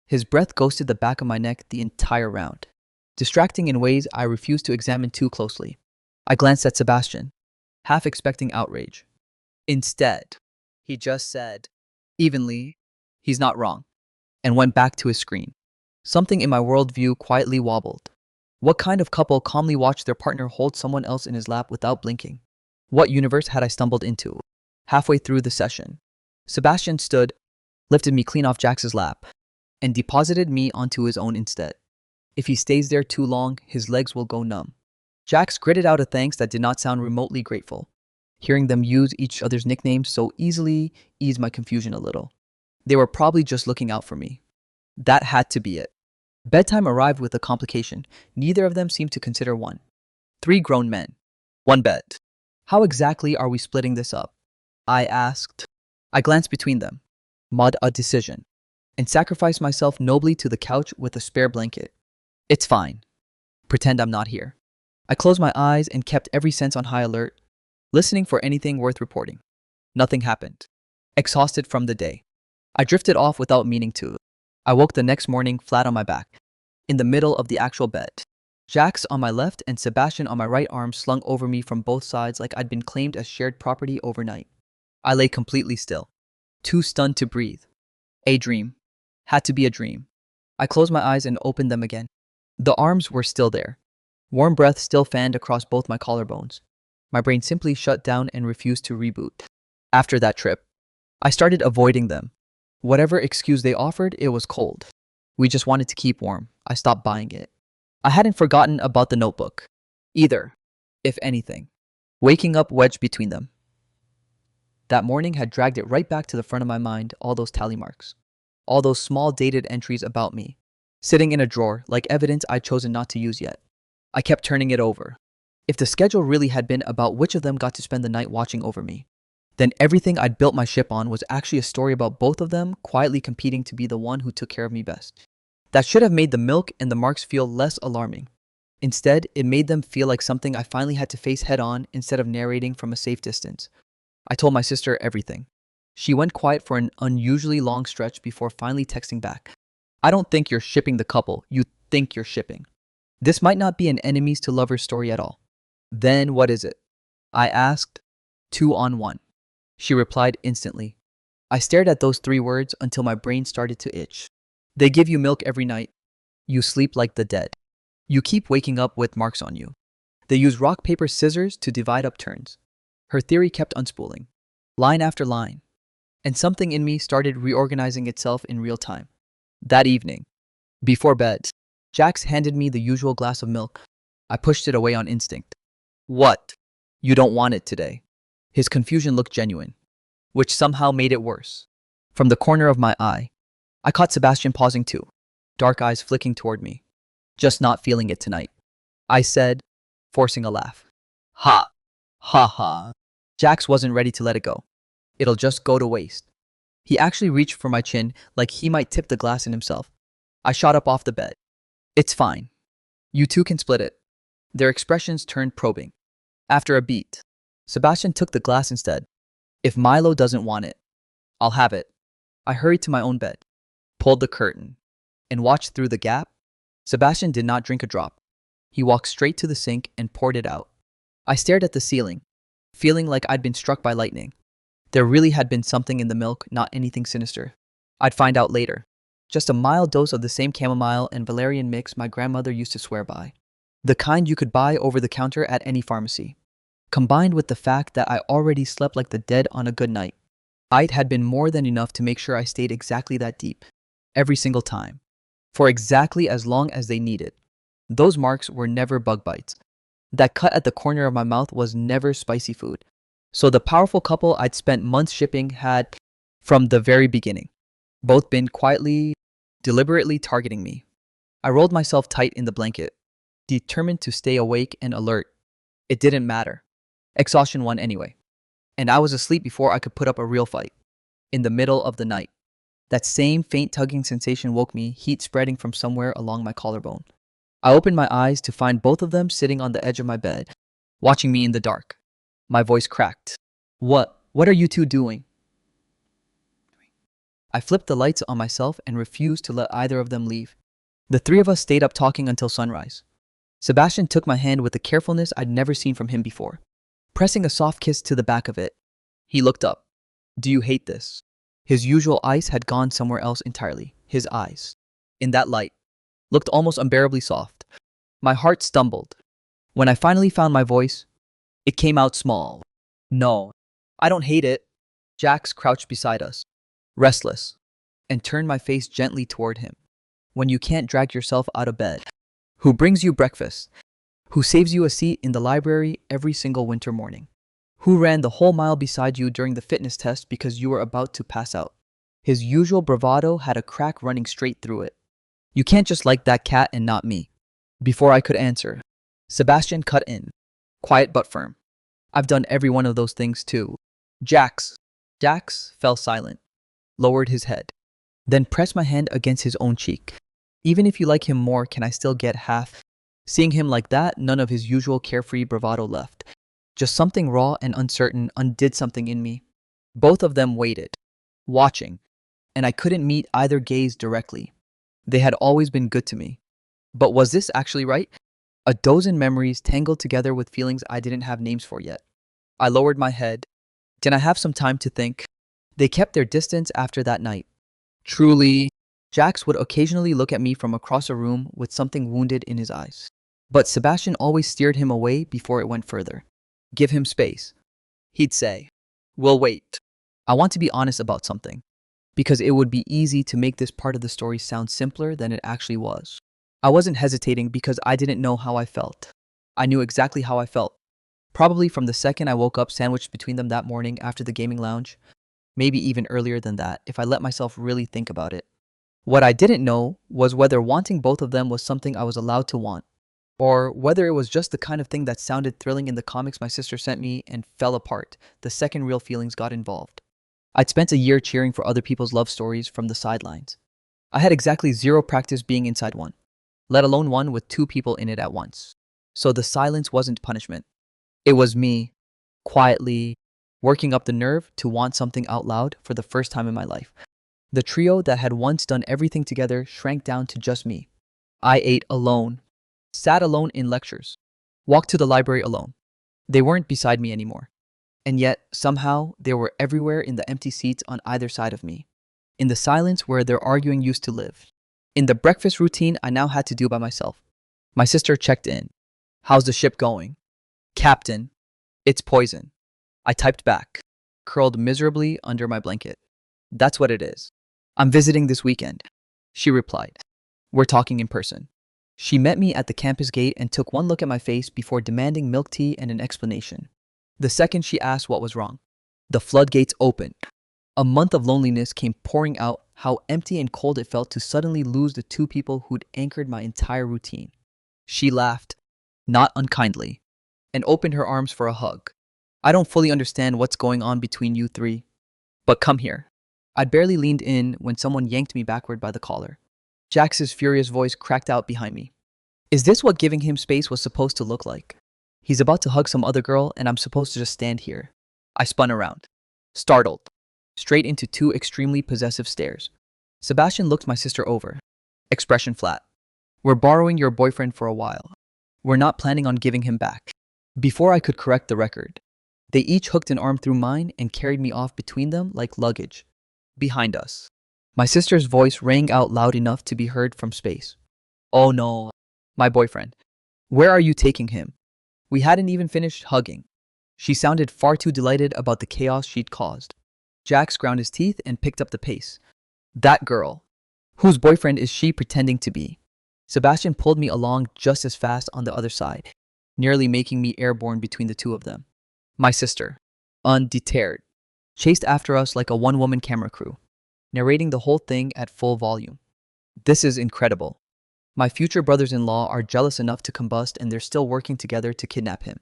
His breath ghosted the back of my neck the entire round, distracting in ways I refused to examine too closely. I glanced at Sebastian, half expecting outrage. Instead, he just said, evenly, he's not wrong, and went back to his screen. Something in my worldview quietly wobbled. What kind of couple calmly watched their partner hold someone else in his lap without blinking? What universe had I stumbled into? Halfway through the session, Sebastian stood, lifted me clean off Jax's lap, and deposited me onto his own instead. If he stays there too long, his legs will go numb. Jax gritted out a thanks that did not sound remotely grateful. Hearing them use each other's nicknames so easily eased my confusion a little. They were probably just looking out for me. That had to be it. Bedtime arrived with a complication. Neither of them seemed to consider one. 3 grown men. 1 bed. How exactly are we splitting this up? I asked. I glanced between them, mud a decision, and sacrificed myself nobly to the couch with a spare blanket. It's fine. Pretend I'm not here. I closed my eyes and kept every sense on high alert, listening for anything worth reporting. Nothing happened. Exhausted from the day, I drifted off without meaning to. I woke the next morning flat on my back, in the middle of the actual bed. Jax on my left and Sebastian on my right arm slung over me from both sides like I'd been claimed as shared property overnight. I lay completely still, too stunned to breathe. A dream. Had to be a dream. I closed my eyes and opened them again. The arms were still there. Warm breath still fanned across both my collarbones. My brain simply shut down and refused to reboot. After that trip, I started avoiding them. Whatever excuse they offered, it was cold. We just wanted to keep warm. I stopped buying it. I hadn't forgotten about the notebook, either, if anything. Waking up wedged between them. That morning had dragged it right back to the front of my mind, all those tally marks. All those small dated entries about me, sitting in a drawer like evidence I'd chosen not to use yet. I kept turning it over. If the schedule really had been about which of them got to spend the night watching over me, then everything I'd built my ship on was actually a story about both of them quietly competing to be the one who took care of me best. That should have made the milk and the marks feel less alarming. Instead, it made them feel like something I finally had to face head on instead of narrating from a safe distance. I told my sister everything. She went quiet for an unusually long stretch before finally texting back. I don't think you're shipping the couple you think you're shipping. This might not be an enemies to lovers story at all. Then what is it? I asked. 2 on 1. She replied instantly. I stared at those 3 words until my brain started to itch. They give you milk every night. You sleep like the dead. You keep waking up with marks on you. They use rock, paper, scissors to divide up turns. Her theory kept unspooling, line after line, and something in me started reorganizing itself in real time. That evening, before bed, Jax handed me the usual glass of milk. I pushed it away on instinct. What? You don't want it today? His confusion looked genuine, which somehow made it worse. From the corner of my eye, I caught Sebastian pausing too, dark eyes flicking toward me. Just not feeling it tonight, I said, forcing a laugh. Ha! Ha ha. Jax wasn't ready to let it go. It'll just go to waste. He actually reached for my chin like he might tip the glass in himself. I shot up off the bed. It's fine. You two can split it. Their expressions turned probing. After a beat, Sebastian took the glass instead. If Milo doesn't want it, I'll have it. I hurried to my own bed, pulled the curtain, and watched through the gap. Sebastian did not drink a drop. He walked straight to the sink and poured it out. I stared at the ceiling, feeling like I'd been struck by lightning. There really had been something in the milk, not anything sinister. I'd find out later. Just a mild dose of the same chamomile and valerian mix my grandmother used to swear by. The kind you could buy over the counter at any pharmacy. Combined with the fact that I already slept like the dead on a good night, it had been more than enough to make sure I stayed exactly that deep. Every single time. For exactly as long as they needed. Those marks were never bug bites. That cut at the corner of my mouth was never spicy food. So the powerful couple I'd spent months shipping had, from the very beginning, both been quietly, deliberately targeting me. I rolled myself tight in the blanket, determined to stay awake and alert. It didn't matter. Exhaustion won anyway. And I was asleep before I could put up a real fight. In the middle of the night. That same faint tugging sensation woke me, heat spreading from somewhere along my collarbone. I opened my eyes to find both of them sitting on the edge of my bed, watching me in the dark. My voice cracked. What are you two doing? I flipped the lights on myself and refused to let either of them leave. The three of us stayed up talking until sunrise. Sebastian took my hand with a carefulness I'd never seen from him before, pressing a soft kiss to the back of it. He looked up. Do you hate this? His usual eyes had gone somewhere else entirely. His eyes, in that light, looked almost unbearably soft. My heart stumbled. When I finally found my voice, it came out small. No, I don't hate it. Jax crouched beside us, restless, and turned my face gently toward him. When you can't drag yourself out of bed, who brings you breakfast, who saves you a seat in the library every single winter morning, who ran the whole mile beside you during the fitness test because you were about to pass out. His usual bravado had a crack running straight through it. You can't just like that cat and not me. Before I could answer, Sebastian cut in, quiet but firm. I've done every one of those things too. Jax fell silent, lowered his head, then pressed my hand against his own cheek. Even if you like him more, can I still get half? Seeing him like that, none of his usual carefree bravado left. Just something raw and uncertain undid something in me. Both of them waited, watching, and I couldn't meet either gaze directly. They had always been good to me. But was this actually right? A dozen memories tangled together with feelings I didn't have names for yet. I lowered my head. Did I have some time to think? They kept their distance after that night. Truly, Jax would occasionally look at me from across a room with something wounded in his eyes. But Sebastian always steered him away before it went further. Give him space. He'd say, we'll wait. I want to be honest about something, because it would be easy to make this part of the story sound simpler than it actually was. I wasn't hesitating because I didn't know how I felt. I knew exactly how I felt. Probably from the second I woke up sandwiched between them that morning after the gaming lounge. Maybe even earlier than that, if I let myself really think about it. What I didn't know was whether wanting both of them was something I was allowed to want, or whether it was just the kind of thing that sounded thrilling in the comics my sister sent me and fell apart the second real feelings got involved. I'd spent a year cheering for other people's love stories from the sidelines. I had exactly zero practice being inside one, let alone one with two people in it at once. So the silence wasn't punishment. It was me, quietly, working up the nerve to want something out loud for the first time in my life. The trio that had once done everything together shrank down to just me. I ate alone, sat alone in lectures, walked to the library alone. They weren't beside me anymore. And yet, somehow, they were everywhere in the empty seats on either side of me. In the silence where their arguing used to live. In the breakfast routine I now had to do by myself. My sister checked in. How's the ship going? Captain, it's poison. I typed back, curled miserably under my blanket. That's what it is. I'm visiting this weekend. She replied. We're talking in person. She met me at the campus gate and took one look at my face before demanding milk tea and an explanation. The second she asked what was wrong, the floodgates opened. A month of loneliness came pouring out, how empty and cold it felt to suddenly lose the two people who'd anchored my entire routine. She laughed, not unkindly, and opened her arms for a hug. I don't fully understand what's going on between you three, but come here. I'd barely leaned in when someone yanked me backward by the collar. Jax's furious voice cracked out behind me. Is this what giving him space was supposed to look like? He's about to hug some other girl and I'm supposed to just stand here. I spun around, startled, straight into two extremely possessive stares. Sebastian looked my sister over, expression flat. We're borrowing your boyfriend for a while. We're not planning on giving him back. Before I could correct the record, they each hooked an arm through mine and carried me off between them like luggage. Behind us, My sister's voice rang out loud enough to be heard from space. Oh no, my boyfriend. Where are you taking him? We hadn't even finished hugging. She sounded far too delighted about the chaos she'd caused. Jax ground his teeth and picked up the pace. That girl. Whose boyfriend is she pretending to be? Sebastian pulled me along just as fast on the other side, nearly making me airborne between the two of them. My sister, undeterred, chased after us like a one-woman camera crew, narrating the whole thing at full volume. This is incredible. My future brothers-in-law are jealous enough to combust and they're still working together to kidnap him.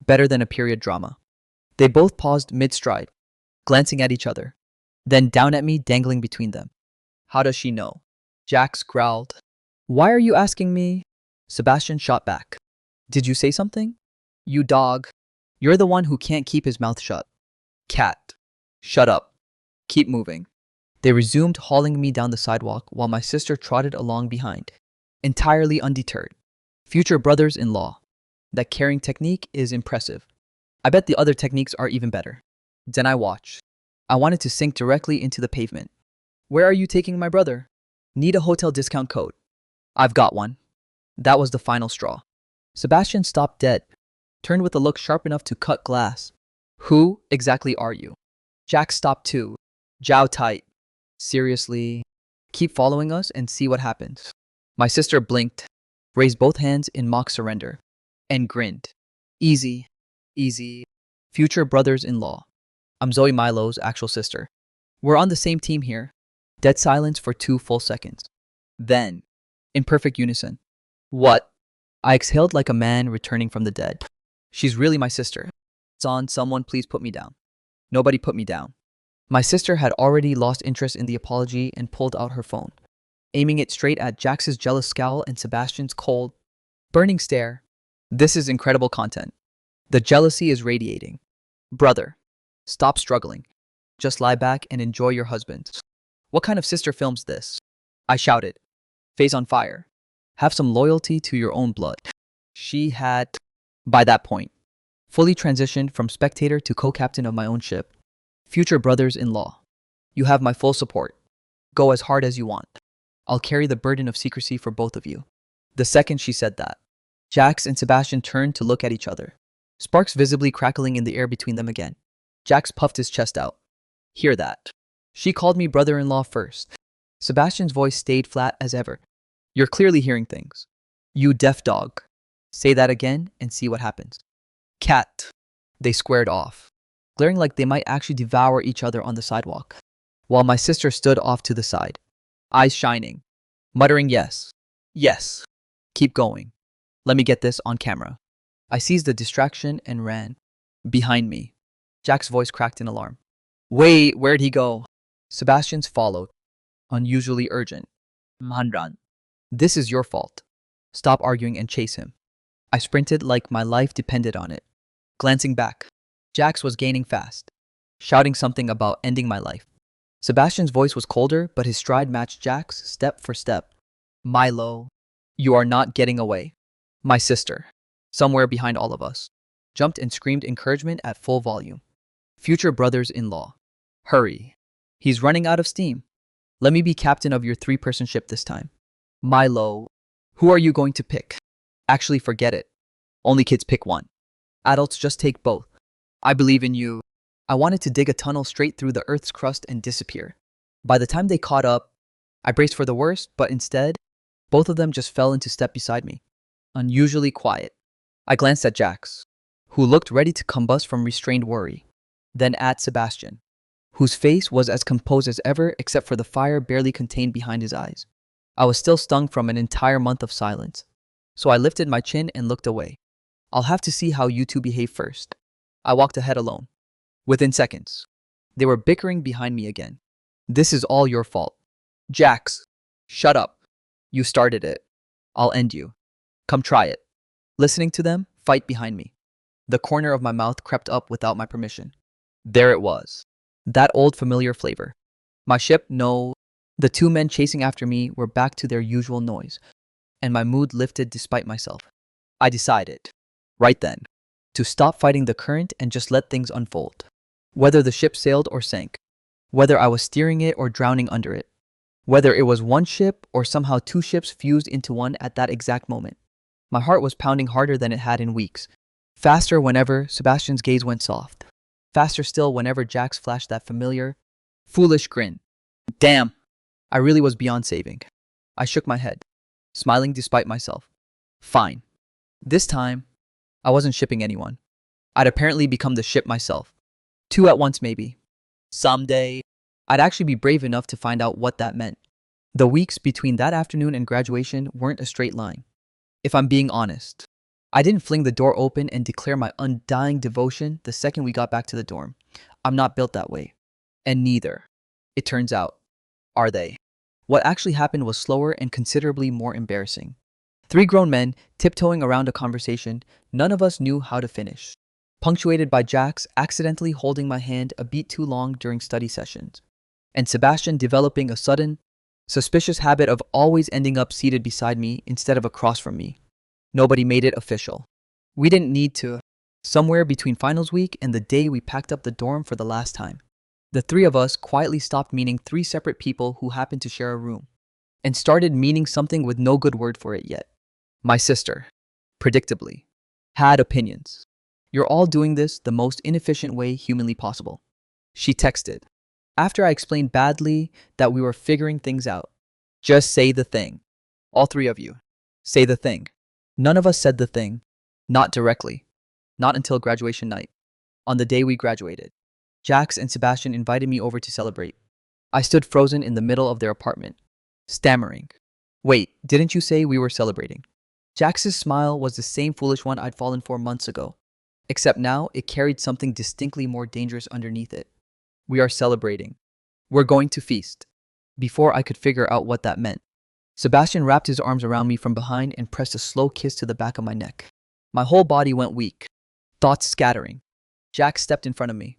Better than a period drama. They both paused mid-stride, glancing at each other, then down at me dangling between them. How does she know? Jax growled. Why are you asking me? Sebastian shot back. Did you say something? You dog. You're the one who can't keep his mouth shut. Cat. Shut up. Keep moving. They resumed hauling me down the sidewalk while my sister trotted along behind, entirely undeterred. Future brothers-in-law. That carrying technique is impressive. I bet the other techniques are even better. Then I watched. I wanted to sink directly into the pavement. Where are you taking my brother? Need a hotel discount code. I've got one. That was the final straw. Sebastian stopped dead, turned with a look sharp enough to cut glass. Who exactly are you? Jack stopped too. Jow tight. Seriously? Keep following us and see what happens. My sister blinked, raised both hands in mock surrender, and grinned. Easy. Easy. Future brothers-in-law. I'm Zoe Milo's actual sister. We're on the same team here. Dead silence for 2 full seconds. Then, in perfect unison. What? I exhaled like a man returning from the dead. She's really my sister. It's on, someone please put me down. Nobody put me down. My sister had already lost interest in the apology and pulled out her phone, aiming it straight at Jax's jealous scowl and Sebastian's cold, burning stare. This is incredible content. The jealousy is radiating. Brother, stop struggling. Just lie back and enjoy your husband. What kind of sister films this? I shouted, face on fire. Have some loyalty to your own blood. She had, by that point, fully transitioned from spectator to co-captain of my own ship. Future brothers-in-law, you have my full support. Go as hard as you want. I'll carry the burden of secrecy for both of you. The second she said that, Jax and Sebastian turned to look at each other, sparks visibly crackling in the air between them again. Jax puffed his chest out. Hear that? She called me brother-in-law first. Sebastian's voice stayed flat as ever. You're clearly hearing things. You deaf dog. Say that again and see what happens. Cat. They squared off, glaring like they might actually devour each other on the sidewalk, while my sister stood off to the side, eyes shining, muttering yes, yes, keep going. Let me get this on camera. I seized the distraction and ran. Behind me, Jack's voice cracked in alarm. Wait, where'd he go? Sebastian's followed, unusually urgent. Manran. This is your fault. Stop arguing and chase him. I sprinted like my life depended on it. Glancing back, Jax was gaining fast, shouting something about ending my life. Sebastian's voice was colder, but his stride matched Jax step for step. Milo, you are not getting away. My sister, somewhere behind all of us, jumped and screamed encouragement at full volume. Future brothers-in-law, hurry. He's running out of steam. Let me be captain of your 3-person ship this time. Milo, who are you going to pick? Actually, forget it. Only kids pick one. Adults just take both. I believe in you. I wanted to dig a tunnel straight through the Earth's crust and disappear. By the time they caught up, I braced for the worst, but instead, both of them just fell into step beside me, unusually quiet. I glanced at Jax, who looked ready to combust from restrained worry, then at Sebastian, whose face was as composed as ever except for the fire barely contained behind his eyes. I was still stung from an entire month of silence, so I lifted my chin and looked away. I'll have to see how you two behave first. I walked ahead alone. Within seconds, they were bickering behind me again. This is all your fault. Jax, shut up. You started it. I'll end you. Come try it. Listening to them fight behind me, the corner of my mouth crept up without my permission. There it was. That old familiar flavor. My ship, no. The 2 men chasing after me were back to their usual noise, and my mood lifted despite myself. I decided, right then, to stop fighting the current and just let things unfold. Whether the ship sailed or sank, whether I was steering it or drowning under it, Whether it was one ship or somehow two ships fused into one at that exact moment. My heart was pounding harder than it had in weeks. Faster whenever Sebastian's gaze went soft. Faster still whenever Jax flashed that familiar, foolish grin. Damn, I really was beyond saving. I shook my head, smiling despite myself. Fine. This time, I wasn't shipping anyone. I'd apparently become the ship myself. Two at once, maybe. Someday, I'd actually be brave enough to find out what that meant. The weeks between that afternoon and graduation weren't a straight line. If I'm being honest, I didn't fling the door open and declare my undying devotion the second we got back to the dorm. I'm not built that way. And neither, it turns out, are they. What actually happened was slower and considerably more embarrassing. Three grown men tiptoeing around a conversation none of us knew how to finish, punctuated by Jax accidentally holding my hand a beat too long during study sessions, and Sebastian developing a sudden, suspicious habit of always ending up seated beside me instead of across from me. Nobody made it official. We didn't need to. Somewhere between finals week and the day we packed up the dorm for the last time, the three of us quietly stopped meaning three separate people who happened to share a room, and started meaning something with no good word for it yet. My sister, predictably, had opinions. You're all doing this the most inefficient way humanly possible. She texted. After I explained badly that we were figuring things out. Just say the thing. All three of you. Say the thing. None of us said the thing. Not directly. Not until graduation night. On the day we graduated. Jax and Sebastian invited me over to celebrate. I stood frozen in the middle of their apartment, stammering. Wait, didn't you say we were celebrating? Jax's smile was the same foolish one I'd fallen for months ago, except now it carried something distinctly more dangerous underneath it. We are celebrating. We're going to feast. Before I could figure out what that meant, Sebastian wrapped his arms around me from behind and pressed a slow kiss to the back of my neck. My whole body went weak, thoughts scattering. Jax stepped in front of me,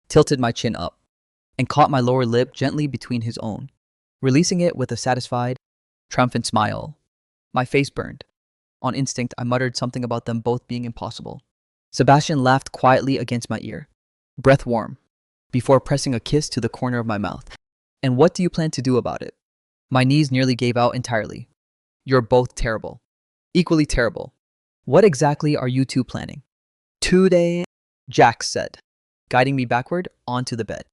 tilted my chin up, and caught my lower lip gently between his own, releasing it with a satisfied, triumphant smile. My face burned. On instinct, I muttered something about them both being impossible. Sebastian laughed quietly against my ear, breath warm, before pressing a kiss to the corner of my mouth. And what do you plan to do about it? My knees nearly gave out entirely. You're both terrible. Equally terrible. What exactly are you two planning? Today, Jax said, guiding me backward onto the bed.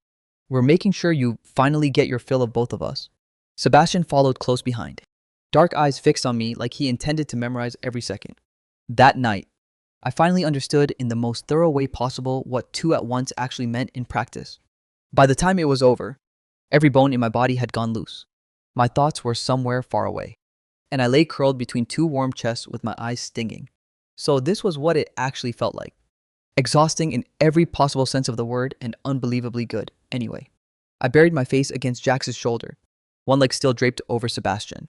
We're making sure you finally get your fill of both of us. Sebastian followed close behind, dark eyes fixed on me like he intended to memorize every second. That night, I finally understood in the most thorough way possible what two at once actually meant in practice. By the time it was over, every bone in my body had gone loose. My thoughts were somewhere far away, and I lay curled between two warm chests with my eyes stinging. So this was what it actually felt like. Exhausting in every possible sense of the word and unbelievably good, anyway. I buried my face against Jax's shoulder, one leg still draped over Sebastian,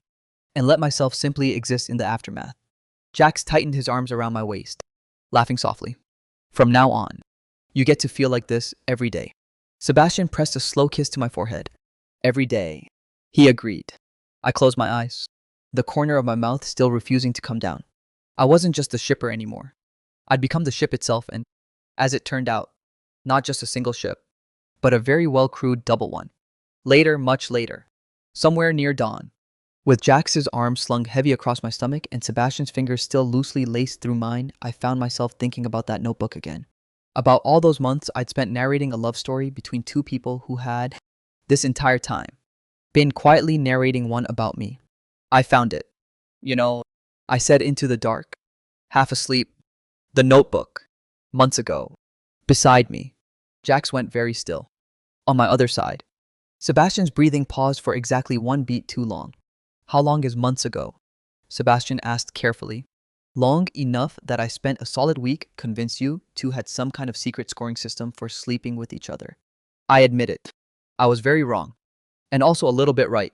and let myself simply exist in the aftermath. Jax tightened his arms around my waist, laughing softly. From now on, you get to feel like this every day. Sebastian pressed a slow kiss to my forehead. Every day, he agreed. I closed my eyes, the corner of my mouth still refusing to come down. I wasn't just the shipper anymore. I'd become the ship itself and, as it turned out, not just a single ship, but a very well-crewed double one. Later, much later, somewhere near dawn, with Jax's arm slung heavy across my stomach and Sebastian's fingers still loosely laced through mine, I found myself thinking about that notebook again. About all those months I'd spent narrating a love story between two people who had, this entire time, been quietly narrating one about me. I found it. You know, I said into the dark, half asleep. The notebook. Months ago. Beside me. Jax went very still. On my other side. Sebastian's breathing paused for exactly one beat too long. How long is months ago? Sebastian asked carefully. Long enough that I spent a solid week convinced you two had some kind of secret scoring system for sleeping with each other. I admit it. I was very wrong. And also a little bit right.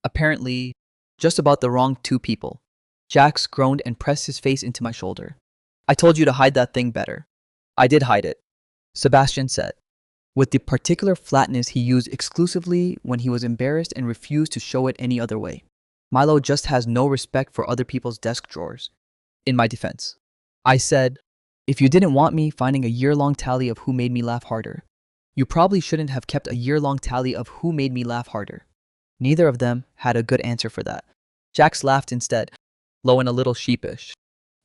Apparently, just about the wrong two people. Jax groaned and pressed his face into my shoulder. I told you to hide that thing better. I did hide it, Sebastian said, with the particular flatness he used exclusively when he was embarrassed and refused to show it any other way. Milo just has no respect for other people's desk drawers. In my defense, I said, if you didn't want me finding a year-long tally of who made me laugh harder, you probably shouldn't have kept a year-long tally of who made me laugh harder. Neither of them had a good answer for that. Jax laughed instead, low and a little sheepish,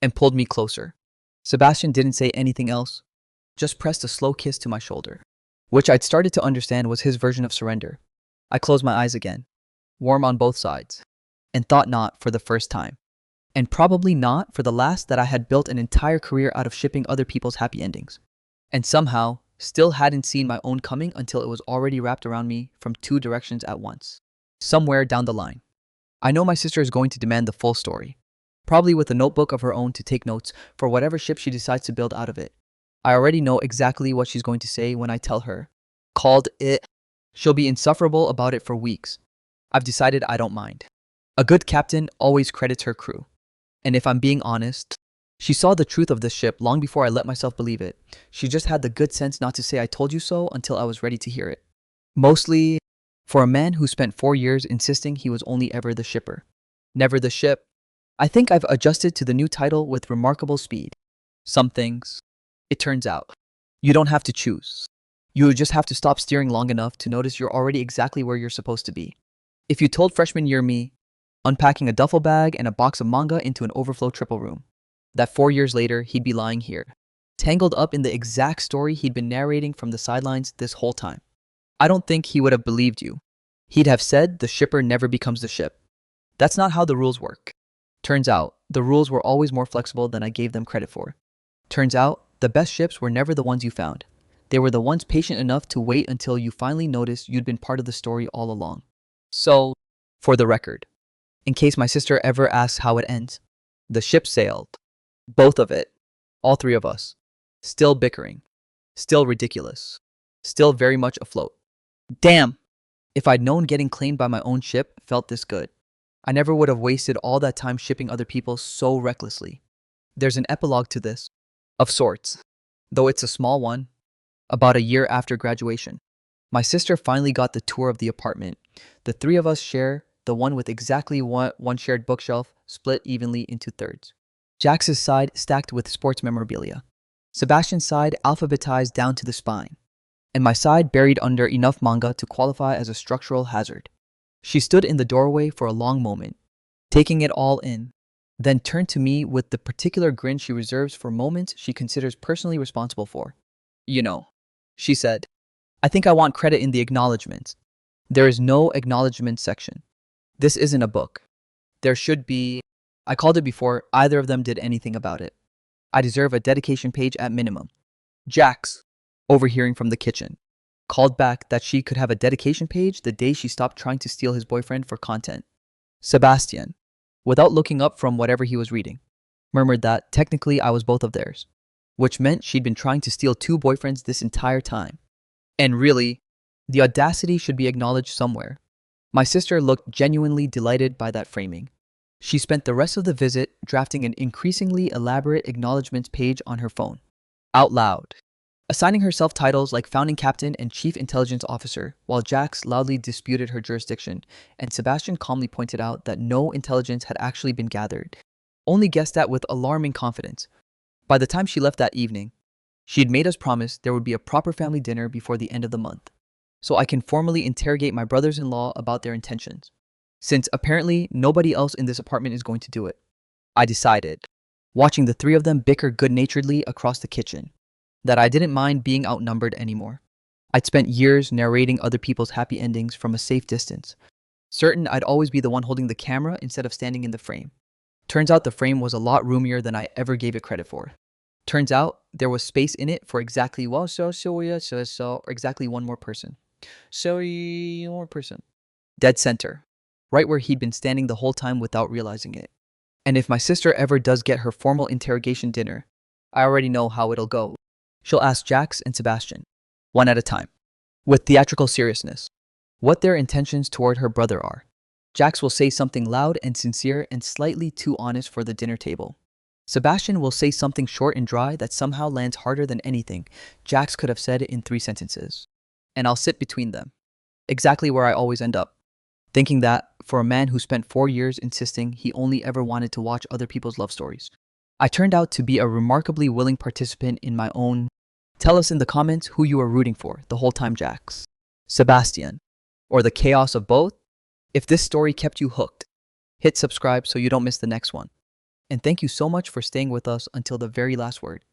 and pulled me closer. Sebastian didn't say anything else, just pressed a slow kiss to my shoulder, which I'd started to understand was his version of surrender. I closed my eyes again, warm on both sides, and thought not for the first time, and probably not for the last, that I had built an entire career out of shipping other people's happy endings, and somehow still hadn't seen my own coming until it was already wrapped around me from two directions at once. Somewhere down the line, I know my sister is going to demand the full story, probably with a notebook of her own to take notes for whatever ship she decides to build out of it. I already know exactly what she's going to say when I tell her. Called it. She'll be insufferable about it for weeks. I've decided I don't mind. A good captain always credits her crew. And if I'm being honest, she saw the truth of this ship long before I let myself believe it. She just had the good sense not to say I told you so until I was ready to hear it. Mostly, for a man who spent 4 years insisting he was only ever the shipper, never the ship. I think I've adjusted to the new title with remarkable speed. Some things, it turns out, you don't have to choose. You just have to stop steering long enough to notice you're already exactly where you're supposed to be. If you told freshman year me, unpacking a duffel bag and a box of manga into an overflow triple room, that 4 years later he'd be lying here, tangled up in the exact story he'd been narrating from the sidelines this whole time, I don't think he would have believed you. He'd have said the shipper never becomes the ship. That's not how the rules work. Turns out, the rules were always more flexible than I gave them credit for. Turns out, the best ships were never the ones you found. They were the ones patient enough to wait until you finally noticed you'd been part of the story all along. So, for the record, in case my sister ever asks how it ends, the ship sailed. Both of it. All three of us. Still bickering. Still ridiculous. Still very much afloat. Damn! If I'd known getting claimed by my own ship felt this good, I never would have wasted all that time shipping other people so recklessly. There's an epilogue to this, of sorts, though it's a small one. About a year after graduation, my sister finally got the tour of the apartment. The three of us share the one with exactly one shared bookshelf, split evenly into thirds. Jax's side stacked with sports memorabilia, Sebastian's side alphabetized down to the spine, and my side buried under enough manga to qualify as a structural hazard. She stood in the doorway for a long moment, taking it all in, then turned to me with the particular grin she reserves for moments she considers personally responsible for. You know, she said, I think I want credit in the acknowledgments. There is no acknowledgement section. This isn't a book. There should be. I called it before either of them did anything about it. I deserve a dedication page at minimum. Jax, overhearing from the kitchen, called back that she could have a dedication page the day she stopped trying to steal his boyfriend for content. Sebastian, without looking up from whatever he was reading, murmured that technically I was both of theirs, which meant she'd been trying to steal 2 boyfriends this entire time. And really, the audacity should be acknowledged somewhere. My sister looked genuinely delighted by that framing. She spent the rest of the visit drafting an increasingly elaborate acknowledgments page on her phone, out loud, assigning herself titles like Founding Captain and Chief Intelligence Officer, while Jax loudly disputed her jurisdiction, and Sebastian calmly pointed out that no intelligence had actually been gathered, only guessed at with alarming confidence. By the time she left that evening, she had made us promise there would be a proper family dinner before the end of the month, so I can formally interrogate my brothers-in-law about their intentions, since apparently nobody else in this apartment is going to do it. I decided, watching the 3 of them bicker good-naturedly across the kitchen, that I didn't mind being outnumbered anymore. I'd spent years narrating other people's happy endings from a safe distance, certain I'd always be the one holding the camera instead of standing in the frame. Turns out the frame was a lot roomier than I ever gave it credit for. Turns out there was space in it for exactly or exactly one more person. Dead center, right where he'd been standing the whole time without realizing it. And if my sister ever does get her formal interrogation dinner, I already know how it'll go. She'll ask Jax and Sebastian, one at a time, with theatrical seriousness, what their intentions toward her brother are. Jax will say something loud and sincere and slightly too honest for the dinner table. Sebastian will say something short and dry that somehow lands harder than anything Jax could have said in 3 sentences. And I'll sit between them, exactly where I always end up, thinking that, for a man who spent 4 years insisting he only ever wanted to watch other people's love stories, I turned out to be a remarkably willing participant in my own. Tell us in the comments who you were rooting for the whole time, Jax, Sebastian, or the chaos of both. If this story kept you hooked, hit subscribe so you don't miss the next one. And thank you so much for staying with us until the very last word.